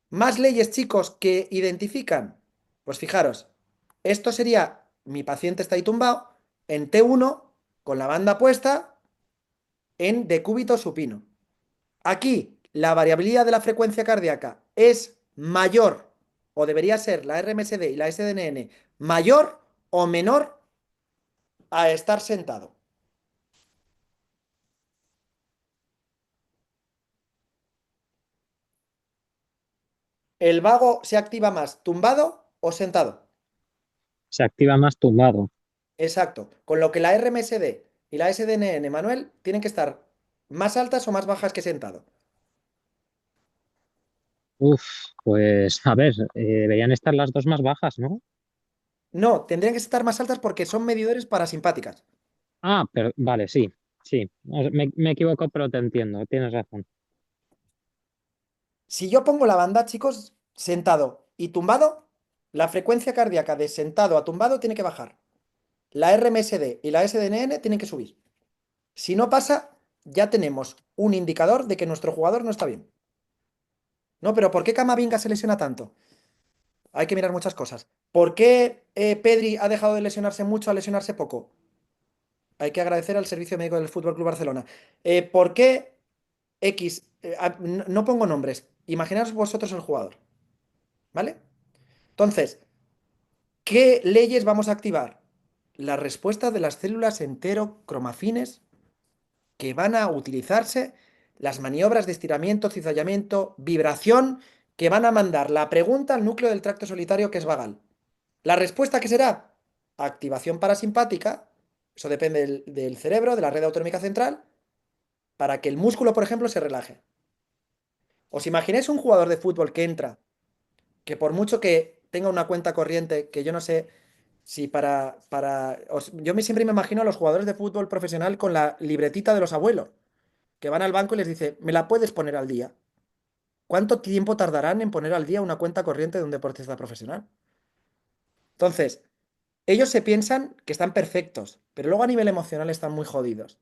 ¿Más leyes, chicos, que identifican? Pues fijaros, esto sería, mi paciente está ahí tumbado, en T1, con la banda puesta, en decúbito supino. Aquí, la variabilidad de la frecuencia cardíaca es mayor, o debería ser la RMSD y la SDNN, mayor o menor a estar sentado. ¿El vago se activa más tumbado o sentado? Se activa más tumbado. Exacto. Con lo que la RMSD y la SDNN, Manuel, tienen que estar más altas o más bajas que sentado. Uf, pues a ver, deberían estar las dos más bajas, ¿no? No, tendrían que estar más altas porque son medidores parasimpáticas. Ah, pero vale, sí, sí. Me equivoco, pero te entiendo, tienes razón. Si yo pongo la banda, chicos, sentado y tumbado, la frecuencia cardíaca de sentado a tumbado tiene que bajar. La RMSD y la SDNN tienen que subir. Si no pasa, ya tenemos un indicador de que nuestro jugador no está bien. No, pero ¿por qué Camavinga se lesiona tanto? Hay que mirar muchas cosas. ¿Por qué Pedri ha dejado de lesionarse mucho a lesionarse poco? Hay que agradecer al servicio médico del Fútbol Club Barcelona. ¿Por qué X? No pongo nombres. Imaginaos vosotros el jugador, ¿vale? Entonces, ¿qué leyes vamos a activar? La respuesta de las células enterocromafines que van a utilizarse, las maniobras de estiramiento, cizallamiento, vibración, que van a mandar la pregunta al núcleo del tracto solitario que es vagal. ¿La respuesta qué será? Activación parasimpática, eso depende del cerebro, de la red autonómica central, para que el músculo, por ejemplo, se relaje. ¿Os imagináis un jugador de fútbol que entra, que por mucho que tenga una cuenta corriente, que yo no sé si yo siempre me imagino a los jugadores de fútbol profesional con la libretita de los abuelos, que van al banco y les dice, ¿me la puedes poner al día? ¿Cuánto tiempo tardarán en poner al día una cuenta corriente de un deportista profesional? Entonces, ellos se piensan que están perfectos, pero luego a nivel emocional están muy jodidos.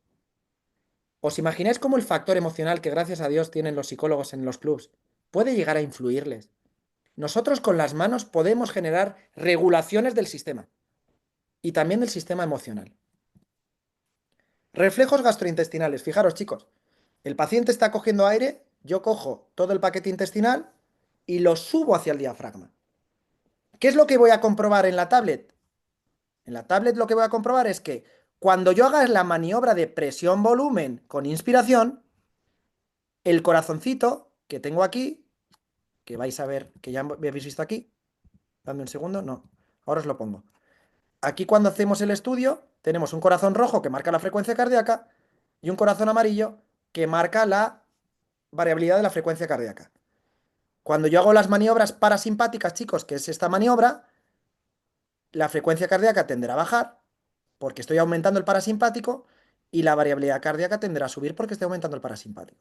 ¿Os imagináis cómo el factor emocional que gracias a Dios tienen los psicólogos en los clubs puede llegar a influirles? Nosotros con las manos podemos generar regulaciones del sistema y también del sistema emocional. Reflejos gastrointestinales. Fijaros, chicos, el paciente está cogiendo aire, yo cojo todo el paquete intestinal y lo subo hacia el diafragma. ¿Qué es lo que voy a comprobar en la tablet? En la tablet lo que voy a comprobar es que cuando yo haga la maniobra de presión-volumen con inspiración, el corazoncito que tengo aquí, que vais a ver, que ya me habéis visto aquí, dame un segundo, no, ahora os lo pongo. Aquí cuando hacemos el estudio, tenemos un corazón rojo que marca la frecuencia cardíaca y un corazón amarillo que marca la variabilidad de la frecuencia cardíaca. Cuando yo hago las maniobras parasimpáticas, chicos, que es esta maniobra, la frecuencia cardíaca tenderá a bajar porque estoy aumentando el parasimpático y la variabilidad cardíaca tenderá a subir porque estoy aumentando el parasimpático.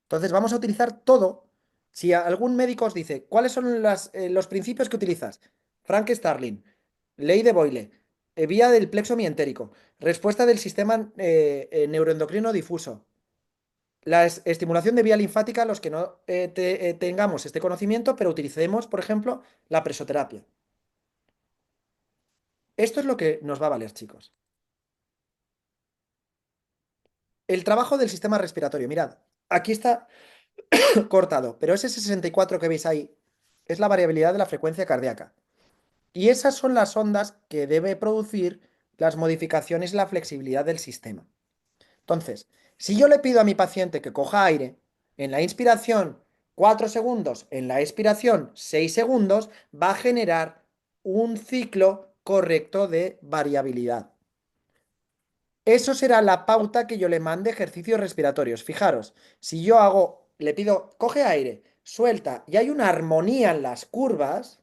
Entonces vamos a utilizar todo. Si algún médico os dice, ¿cuáles son los principios que utilizas? Frank Starling, ley de Boyle, vía del plexo mientérico, respuesta del sistema neuroendocrino difuso, la estimulación de vía linfática, los que no tengamos este conocimiento, pero utilicemos, por ejemplo, la presoterapia. Esto es lo que nos va a valer, chicos. El trabajo del sistema respiratorio, mirad, aquí está cortado, pero ese 64 que veis ahí es la variabilidad de la frecuencia cardíaca. Y esas son las ondas que debe producir las modificaciones y la flexibilidad del sistema. Entonces, si yo le pido a mi paciente que coja aire, en la inspiración 4 segundos, en la expiración 6 segundos, va a generar un ciclo correcto de variabilidad. Eso será la pauta que yo le mande ejercicios respiratorios. Fijaros, si yo le pido, coge aire, suelta, y hay una armonía en las curvas,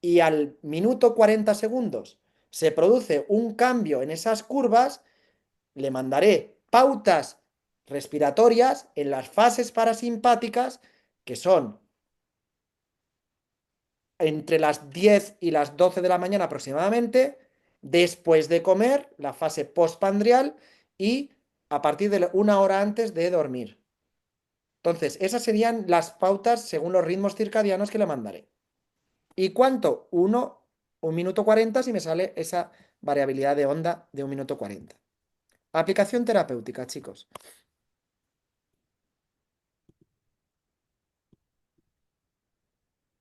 y al minuto 40 segundos se produce un cambio en esas curvas, le mandaré pautas respiratorias en las fases parasimpáticas, que son entre las 10 y las 12 de la mañana aproximadamente, después de comer, la fase postprandial y a partir de una hora antes de dormir. Entonces, esas serían las pautas según los ritmos circadianos que le mandaré. ¿Y cuánto? 1 minuto 40 si me sale esa variabilidad de onda de 1 minuto 40. Aplicación terapéutica, chicos.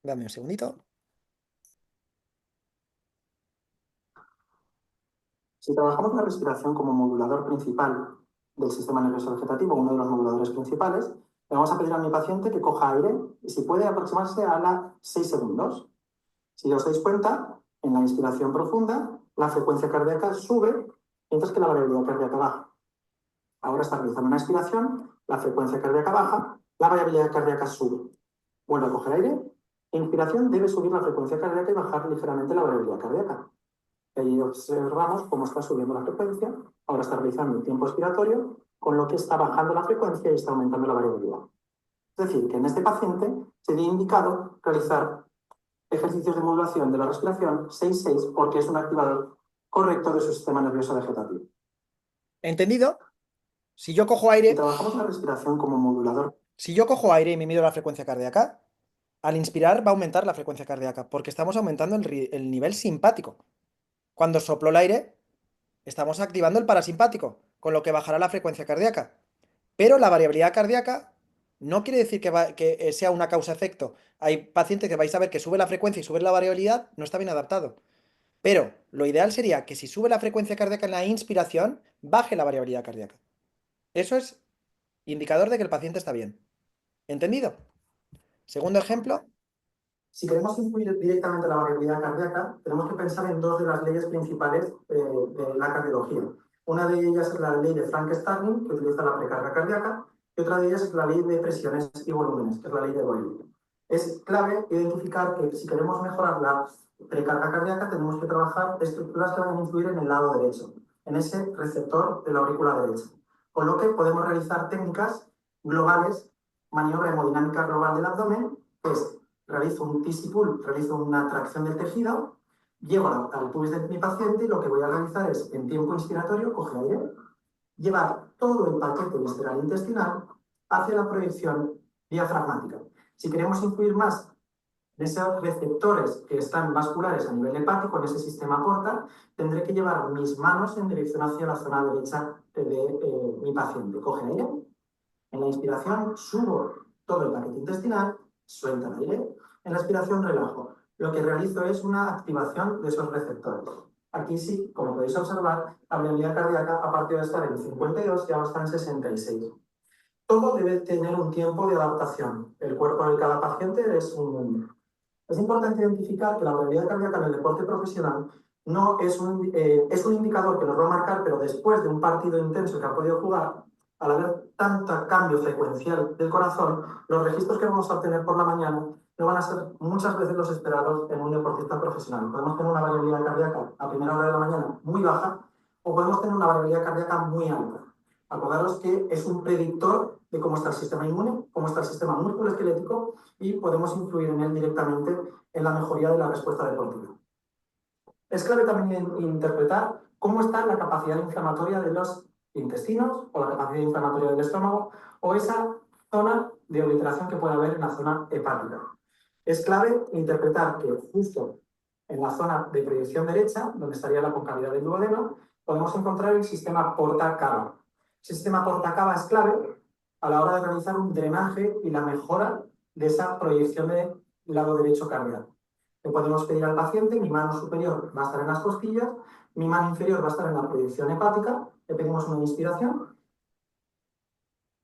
Dame un segundito. Si trabajamos la respiración como modulador principal del sistema nervioso vegetativo, uno de los moduladores principales, le vamos a pedir a mi paciente que coja aire y si puede aproximarse a las 6 segundos. Si os dais cuenta, en la inspiración profunda, la frecuencia cardíaca sube, mientras que la variabilidad cardíaca baja. Ahora está realizando una inspiración, la frecuencia cardíaca baja, la variabilidad cardíaca sube. Vuelve a coger aire. Inspiración debe subir la frecuencia cardíaca y bajar ligeramente la variabilidad cardíaca. Y ahí observamos cómo está subiendo la frecuencia. Ahora está realizando el tiempo expiratorio, con lo que está bajando la frecuencia y está aumentando la variabilidad. Es decir, que en este paciente sería indicado realizar ejercicios de modulación de la respiración 6-6 porque es un activador correcto de su sistema nervioso vegetativo. ¿Entendido? Si yo cojo aire, si trabajamos la respiración como modulador, si yo cojo aire y me mido la frecuencia cardíaca, al inspirar va a aumentar la frecuencia cardíaca porque estamos aumentando el nivel simpático. Cuando soplo el aire, estamos activando el parasimpático, con lo que bajará la frecuencia cardíaca. Pero la variabilidad cardíaca no quiere decir que sea una causa-efecto. Hay pacientes que vais a ver que sube la frecuencia y sube la variabilidad, no está bien adaptado. Pero lo ideal sería que si sube la frecuencia cardíaca en la inspiración, baje la variabilidad cardíaca. Eso es indicador de que el paciente está bien. ¿Entendido? Segundo ejemplo. Si queremos influir directamente en la variabilidad cardíaca, tenemos que pensar en dos de las leyes principales de la cardiología. Una de ellas es la ley de Frank-Starling, que utiliza la precarga cardíaca, y otra de ellas es la ley de presiones y volúmenes, que es la ley de Boyle. Es clave identificar que si queremos mejorar la precarga cardíaca, tenemos que trabajar estructuras que van a influir en el lado derecho, en ese receptor de la aurícula derecha. Con lo que podemos realizar técnicas globales, maniobra hemodinámica global del abdomen, que es realizo un tissue pull, realizo una tracción del tejido, llego al pubis de mi paciente y lo que voy a realizar es, en tiempo inspiratorio, coger aire, llevar todo el paquete visceral intestinal hacia la proyección diafragmática. Si queremos influir más en esos receptores que están vasculares a nivel hepático, en ese sistema porta, tendré que llevar mis manos en dirección hacia la zona derecha de mi paciente. Coge aire, en la inspiración subo todo el paquete intestinal, suelto el aire. En la expiración relajo. Lo que realizo es una activación de esos receptores. Aquí sí, como podéis observar, la variabilidad cardíaca, aparte de estar en 52, ya está en 66. Todo debe tener un tiempo de adaptación. El cuerpo de cada paciente es un mundo. Es importante identificar que la variabilidad cardíaca en el deporte profesional no es un indicador que nos va a marcar, pero después de un partido intenso que ha podido jugar, al haber tanto cambio frecuencial del corazón, los registros que vamos a obtener por la mañana no van a ser muchas veces los esperados en un deportista profesional. Podemos tener una variabilidad cardíaca a primera hora de la mañana muy baja o podemos tener una variabilidad cardíaca muy alta. Acordaros que es un predictor de cómo está el sistema inmune, cómo está el sistema musculoesquelético y podemos influir en él directamente en la mejoría de la respuesta deportiva. Es clave también interpretar cómo está la capacidad inflamatoria de los intestinos o la capacidad inflamatoria del estómago o esa zona de obliteración que puede haber en la zona hepática. Es clave interpretar que justo en la zona de proyección derecha, donde estaría la concavidad del duodeno, podemos encontrar el sistema porta-cava. El sistema porta-cava es clave a la hora de realizar un drenaje y la mejora de esa proyección del lado derecho cardíaco. Le podemos pedir al paciente, mi mano superior va a estar en las costillas, mi mano inferior va a estar en la proyección hepática, le pedimos una inspiración.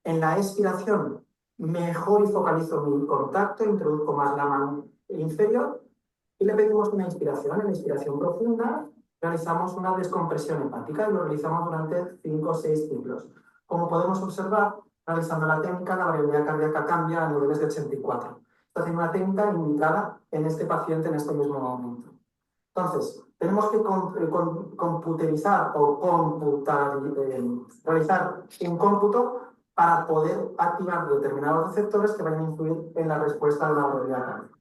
En la expiración, mejor y focalizo mi contacto, introduzco más la mano inferior y le pedimos una inspiración. En la inspiración profunda realizamos una descompresión hepática y lo realizamos durante 5 o 6 ciclos. Como podemos observar, realizando la técnica, la variabilidad cardíaca cambia a niveles de 84. Esta es una técnica indicada en este paciente en este mismo momento. Entonces, tenemos que computerizar o realizar un cómputo para poder activar determinados receptores que vayan a influir en la respuesta de la variabilidad cardíaca.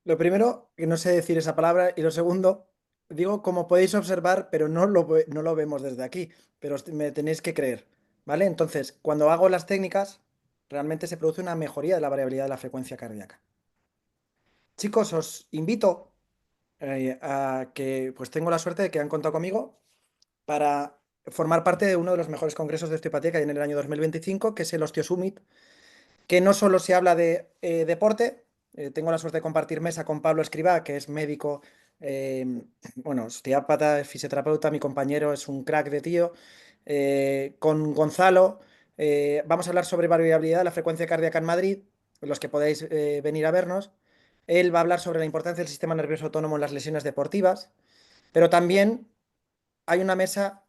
Lo primero, que no sé decir esa palabra, y lo segundo, digo como podéis observar, pero no lo vemos desde aquí, pero me tenéis que creer, ¿vale? Entonces, cuando hago las técnicas, realmente se produce una mejoría de la variabilidad de la frecuencia cardíaca. Chicos, os invito a que, pues tengo la suerte de que han contado conmigo para formar parte de uno de los mejores congresos de osteopatía que hay en el año 2025, que es el Osteo Summit, que no solo se habla de deporte, tengo la suerte de compartir mesa con Pablo Escribá, que es médico, eh, bueno, osteópata, fisioterapeuta, mi compañero es un crack de tío, con Gonzalo, vamos a hablar sobre variabilidad de la frecuencia cardíaca en Madrid, los que podáis venir a vernos. Él va a hablar sobre la importancia del sistema nervioso autónomo en las lesiones deportivas, pero también hay una mesa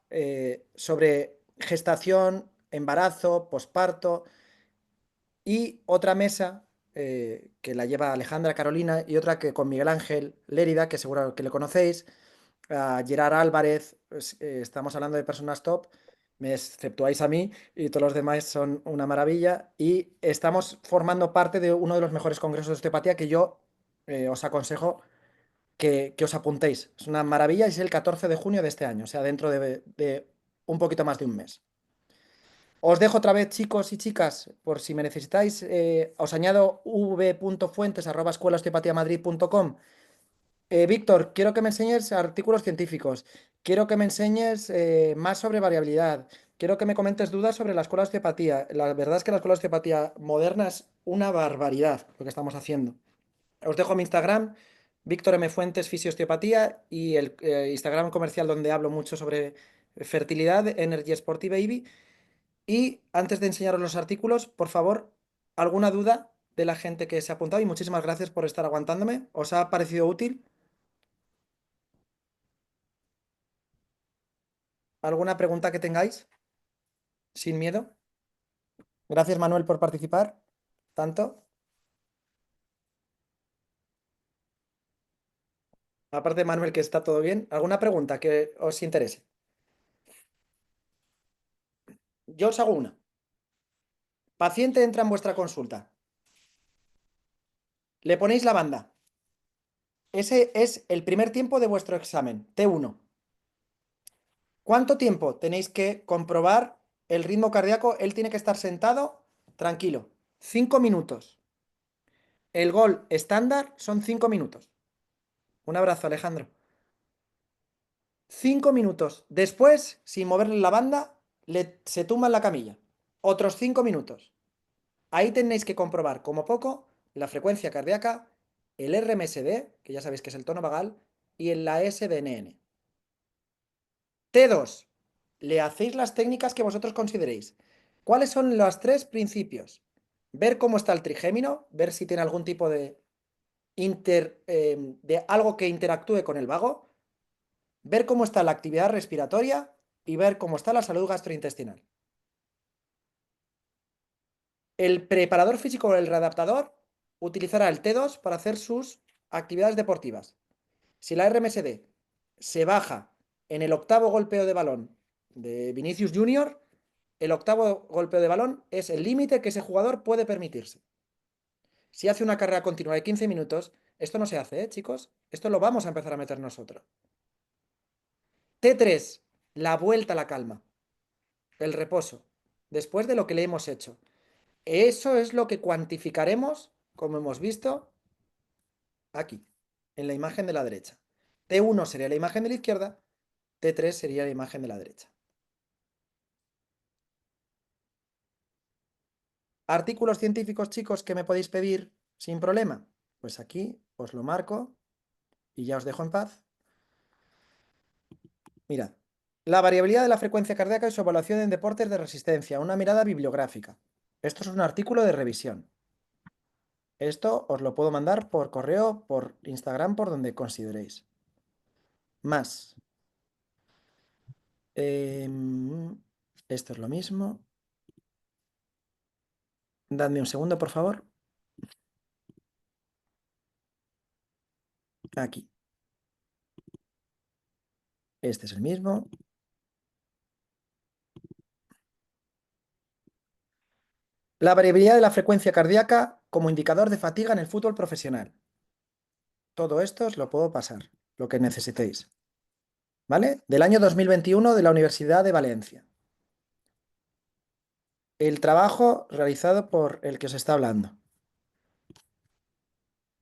sobre gestación, embarazo, posparto y otra mesa que la lleva Alejandra Carolina y otra que con Miguel Ángel Lérida, que seguro que le conocéis, a Gerard Álvarez, pues, estamos hablando de personas top, me exceptuáis a mí y todos los demás son una maravilla y estamos formando parte de uno de los mejores congresos de osteopatía que yo os aconsejo que os apuntéis. Es una maravilla y es el 14 de junio de este año, o sea, dentro de un poquito más de un mes. Os dejo otra vez, chicos y chicas, por si me necesitáis, os añado v.fuentes@escuelaosteopatiamadrid.com. Víctor, quiero que me enseñes artículos científicos, quiero que me enseñes más sobre variabilidad, quiero que me comentes dudas sobre la escuela de osteopatía. La verdad es que la escuela de osteopatía moderna es una barbaridad lo que estamos haciendo. Os dejo mi Instagram, Víctor M. Fuentes Fisiosteopatía y el Instagram comercial donde hablo mucho sobre fertilidad, Energy Sporty Baby. Y antes de enseñaros los artículos, por favor, ¿alguna duda de la gente que se ha apuntado? Y muchísimas gracias por estar aguantándome. ¿Os ha parecido útil? ¿Alguna pregunta que tengáis? Sin miedo. Gracias, Manuel, por participar. Tanto. Aparte de Manuel, que está todo bien. ¿Alguna pregunta que os interese? Yo os hago una. Paciente entra en vuestra consulta. Le ponéis la banda. Ese es el primer tiempo de vuestro examen, T1. ¿Cuánto tiempo tenéis que comprobar el ritmo cardíaco? Él tiene que estar sentado, tranquilo. 5 minutos. El gol estándar son 5 minutos. Un abrazo, Alejandro. 5 minutos. Después, sin moverle la banda, se tumba en la camilla. Otros 5 minutos. Ahí tenéis que comprobar, como poco, la frecuencia cardíaca, el RMSD, que ya sabéis que es el tono vagal, y en la SDNN. T2. Le hacéis las técnicas que vosotros consideréis. ¿Cuáles son los tres principios? Ver cómo está el trigémino, ver si tiene algún tipo de algo que interactúe con el vago, ver cómo está la actividad respiratoria y ver cómo está la salud gastrointestinal. El preparador físico o el readaptador utilizará el T2 para hacer sus actividades deportivas. Si la RMSD se baja en el octavo golpeo de balón de Vinicius Junior, el octavo golpeo de balón es el límite que ese jugador puede permitirse. Si hace una carrera continua de 15 minutos, esto no se hace, chicos. Esto lo vamos a empezar a meter nosotros. T3, la vuelta a la calma, el reposo, después de lo que le hemos hecho. Eso es lo que cuantificaremos, como hemos visto, aquí, en la imagen de la derecha. T1 sería la imagen de la izquierda, T3 sería la imagen de la derecha. Artículos científicos, chicos, que me podéis pedir sin problema. Pues aquí os lo marco y ya os dejo en paz. Mirad, la variabilidad de la frecuencia cardíaca y su evaluación en deportes de resistencia, una mirada bibliográfica. Esto es un artículo de revisión. Esto os lo puedo mandar por correo, por Instagram, por donde consideréis. Más. Esto es lo mismo. Dadme un segundo, por favor. Aquí. Este es el mismo. La variabilidad de la frecuencia cardíaca como indicador de fatiga en el fútbol profesional. todo esto os lo puedo pasar, lo que necesitéis, ¿vale? Del año 2021 de la Universidad de Valencia. El trabajo realizado por el que os está hablando.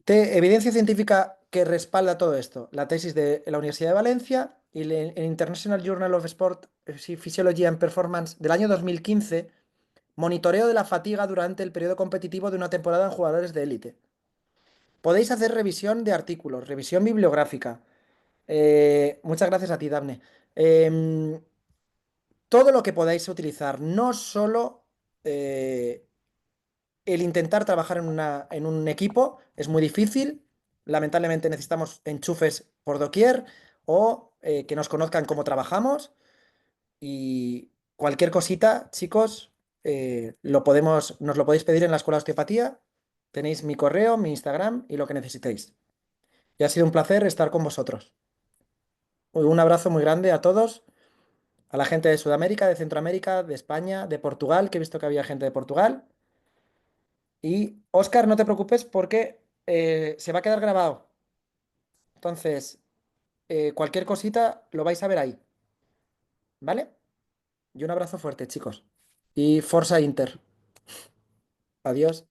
Evidencia científica que respalda todo esto. La tesis de la Universidad de Valencia y el International Journal of Sport Physiology and Performance del año 2015. Monitoreo de la fatiga durante el periodo competitivo de una temporada en jugadores de élite. Podéis hacer revisión de artículos, revisión bibliográfica. Muchas gracias a ti, Dafne. Em, Todo lo que podáis utilizar, no solo el intentar trabajar en un equipo, es muy difícil. Lamentablemente necesitamos enchufes por doquier o que nos conozcan cómo trabajamos. Y cualquier cosita, chicos, nos lo podéis pedir en la Escuela de Osteopatía. Tenéis mi correo, mi Instagram y lo que necesitéis. Y ha sido un placer estar con vosotros. Un abrazo muy grande a todos, a la gente de Sudamérica, de Centroamérica, de España, de Portugal, que he visto que había gente de Portugal. Y Oscar, no te preocupes porque se va a quedar grabado. Entonces, cualquier cosita lo vais a ver ahí, ¿vale? Y un abrazo fuerte, chicos. Y Forza Inter. Adiós.